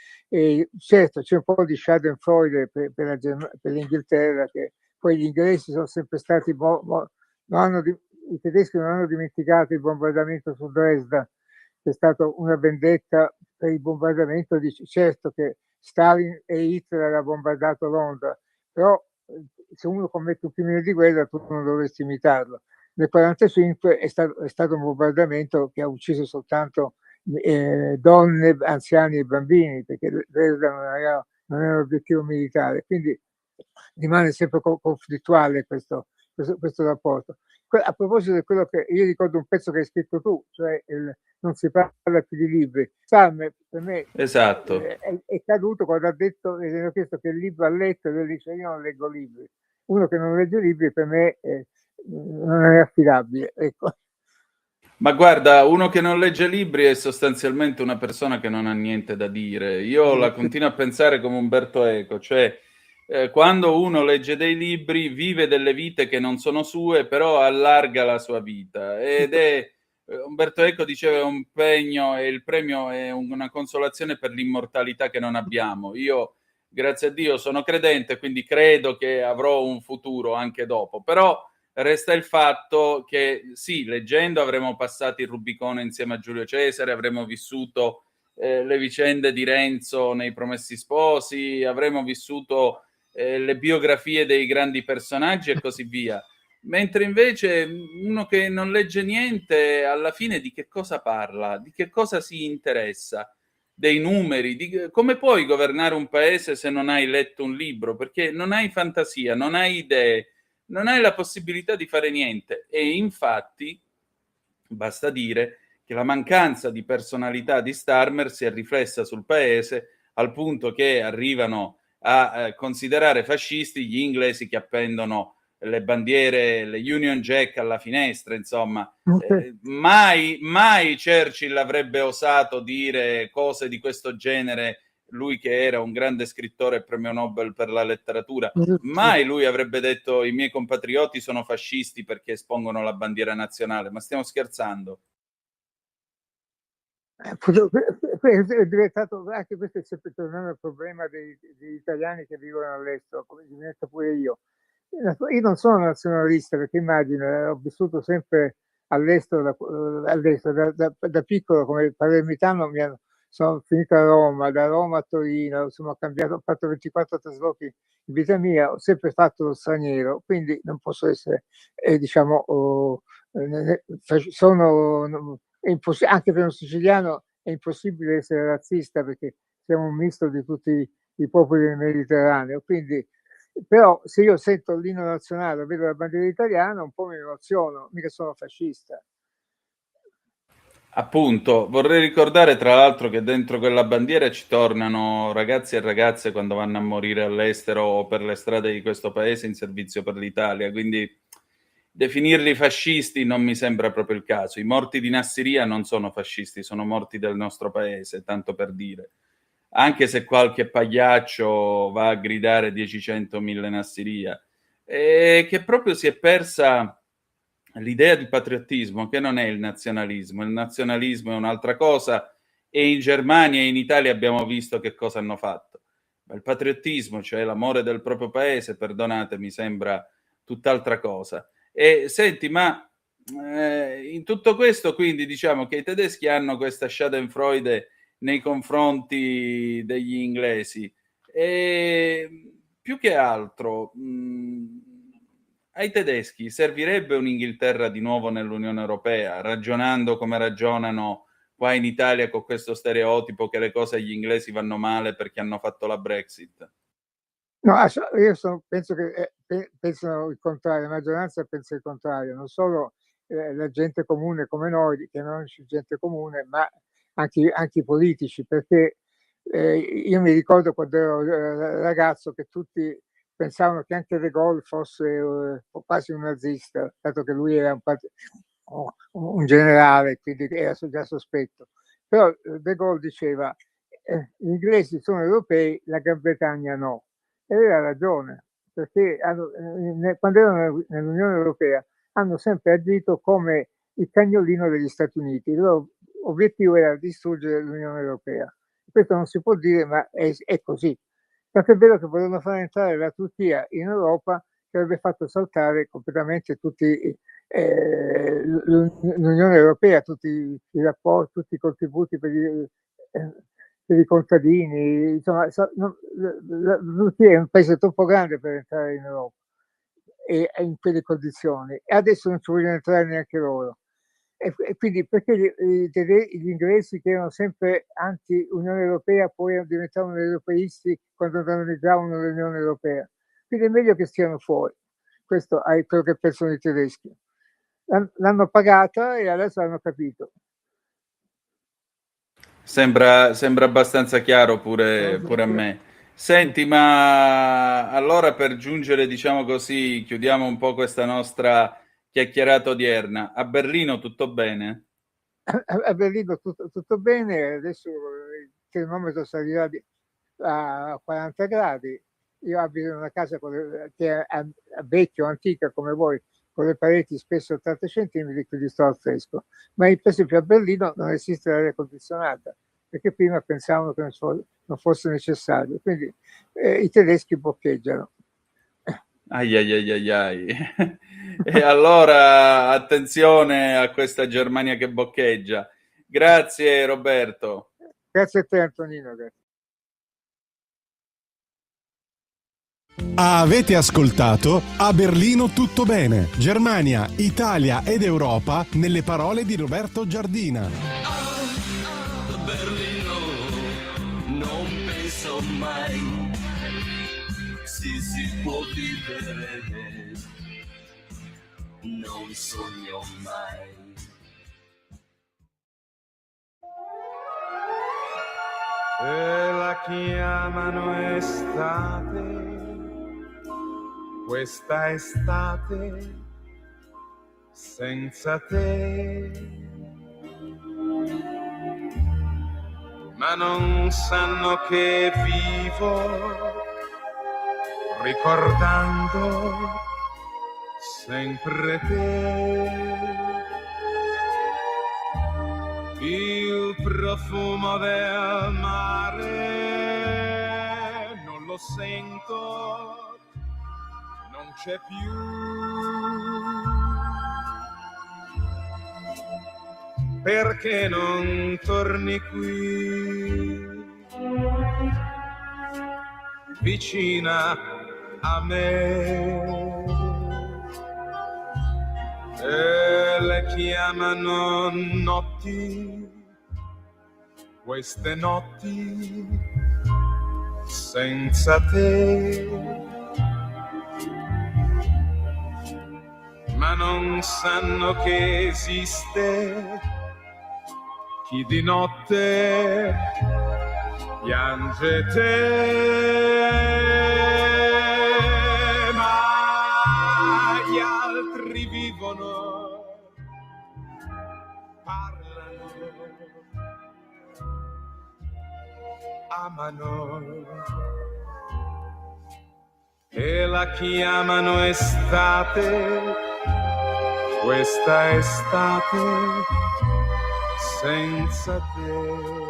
certo, c'è un po' di schadenfreude per l'Inghilterra, che poi gli inglesi sono sempre stati, i tedeschi non hanno dimenticato il bombardamento su Dresda, che è stata una vendetta per il bombardamento. Certo che Stalin e Hitler hanno bombardato Londra, però se uno commette un crimine di guerra tu non dovresti imitarlo. Nel 1945 è stato un bombardamento che ha ucciso soltanto donne, anziani e bambini, perché Dresda non era un obiettivo militare, quindi rimane sempre conflittuale questo rapporto. A proposito di quello che io ricordo, un pezzo che hai scritto tu, cioè non si parla più di libri. Sam, per me esatto. È caduto quando mi hanno chiesto che libro ha letto, e lui dice: io non leggo libri. Uno che non legge libri per me non è affidabile, ecco. Ma guarda, uno che non legge libri è sostanzialmente una persona che non ha niente da dire. Io la continuo a pensare come Umberto Eco, cioè quando uno legge dei libri vive delle vite che non sono sue, però allarga la sua vita. Ed è, Umberto Eco diceva, un pegno e il premio è una consolazione per l'immortalità che non abbiamo. Io, grazie a Dio, sono credente, quindi credo che avrò un futuro anche dopo, però resta il fatto che sì, leggendo avremmo passato il Rubicone insieme a Giulio Cesare, avremmo vissuto le vicende di Renzo nei Promessi Sposi, avremmo vissuto le biografie dei grandi personaggi e così via. Mentre invece uno che non legge niente, alla fine di che cosa parla? Di che cosa si interessa? Dei numeri? Come puoi governare un paese se non hai letto un libro? Perché non hai fantasia, non hai idee, non hai la possibilità di fare niente. E infatti basta dire che la mancanza di personalità di Starmer si è riflessa sul paese, al punto che arrivano a considerare fascisti gli inglesi che appendono le bandiere, le Union Jack alla finestra, insomma. Mai Churchill avrebbe osato dire cose di questo genere, lui che era un grande scrittore e premio Nobel per la letteratura. Mai lui avrebbe detto: i miei compatrioti sono fascisti perché espongono la bandiera nazionale. Ma stiamo scherzando? È diventato, anche questo è sempre tornato al problema degli italiani che vivono all'estero, come mi metto pure io. Io non sono nazionalista, perché immagino, ho vissuto sempre all'estero, da piccolo come palermitano. Sono finito a Roma, da Roma a Torino, insomma, ho fatto 24 traslochi in vita mia, ho sempre fatto lo straniero, quindi non posso essere, anche per un siciliano è impossibile essere razzista, perché siamo un misto di tutti i popoli del Mediterraneo. Quindi, però, se io sento l'inno nazionale, vedo la bandiera italiana, un po' mi emoziono, mica sono fascista. Appunto, vorrei ricordare tra l'altro che dentro quella bandiera ci tornano ragazzi e ragazze quando vanno a morire all'estero o per le strade di questo paese in servizio per l'Italia, quindi definirli fascisti non mi sembra proprio il caso. I morti di Nassiriya non sono fascisti, sono morti del nostro paese, tanto per dire. Anche se qualche pagliaccio va a gridare 10, 100, 1000 Nassiriya, e che proprio si è persa l'idea di patriottismo, che non è il nazionalismo è un'altra cosa, e in Germania e in Italia abbiamo visto che cosa hanno fatto. Ma il patriottismo, cioè l'amore del proprio paese, perdonatemi, sembra tutt'altra cosa. E senti, ma in tutto questo, quindi, diciamo che i tedeschi hanno questa schadenfreude nei confronti degli inglesi, e più che altro ai tedeschi servirebbe un'Inghilterra di nuovo nell'Unione Europea, ragionando come ragionano qua in Italia con questo stereotipo che le cose agli inglesi vanno male perché hanno fatto la Brexit? No, io penso che pensano il contrario, la maggioranza pensa il contrario, non solo la gente comune come noi, che non c'è gente comune, ma anche i politici, perché io mi ricordo quando ero ragazzo che tutti pensavano che anche De Gaulle fosse quasi un nazista, dato che lui era un generale, quindi era già sospetto. Però De Gaulle diceva: gli inglesi sono europei, la Gran Bretagna no. E aveva ragione, perché quando erano nell'Unione Europea hanno sempre agito come il cagnolino degli Stati Uniti. Il loro obiettivo era distruggere l'Unione Europea. Questo non si può dire, ma è così. Tant'è vero che volevano far entrare la Turchia in Europa, che avrebbe fatto saltare completamente l'Unione Europea, tutti i rapporti, tutti i contributi per i contadini. Insomma, la Turchia è un paese troppo grande per entrare in Europa e in quelle condizioni, e adesso non ci vogliono entrare neanche loro. E quindi perché gli inglesi, che erano sempre anti-Unione Europea, poi diventavano europeisti quando danneggiavano l'Unione Europea? Quindi è meglio che stiano fuori. Questo è quello che pensano i tedeschi. L'hanno pagata e adesso l'hanno capito. Sembra abbastanza chiaro pure a me. Senti, ma allora, per giungere, diciamo così, chiudiamo un po' questa nostra chiacchierata odierna. A Berlino tutto bene? A Berlino tutto bene, adesso il termometro salirà a 40 gradi. Io abito in una casa che è vecchia o antica come voi, con le pareti spesso 80 centimetri, quindi sto al fresco. Ma per esempio a Berlino non esiste l'aria condizionata, perché prima pensavano che non fosse necessario. Quindi i tedeschi boccheggiano. Ai ai ai ai ai. E allora attenzione a questa Germania che boccheggia. Grazie Roberto. Grazie a te Antonino. Grazie. Avete ascoltato A Berlino tutto bene. Germania, Italia ed Europa nelle parole di Roberto Giardina. A Berlino non penso mai si può vivere, non sogno mai. E la chiamano estate, questa estate senza te, ma non sanno che vivo ricordando sempre te. Il profumo del mare non lo sento, non c'è più. Perché non torni qui vicina a me? E le chiamano notti, queste notti senza te, ma non sanno che esiste chi di notte piange te, ma gli altri vivono, parlano, amano e la chiamano estate, questa estate senza te.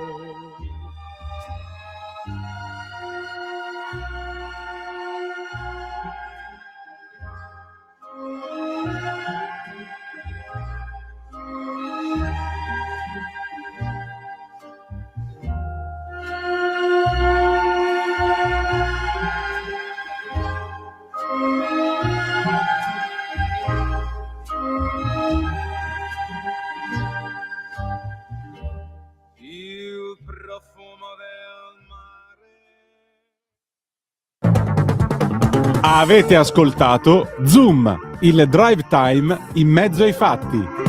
Avete ascoltato Zoom, il drive time in mezzo ai fatti.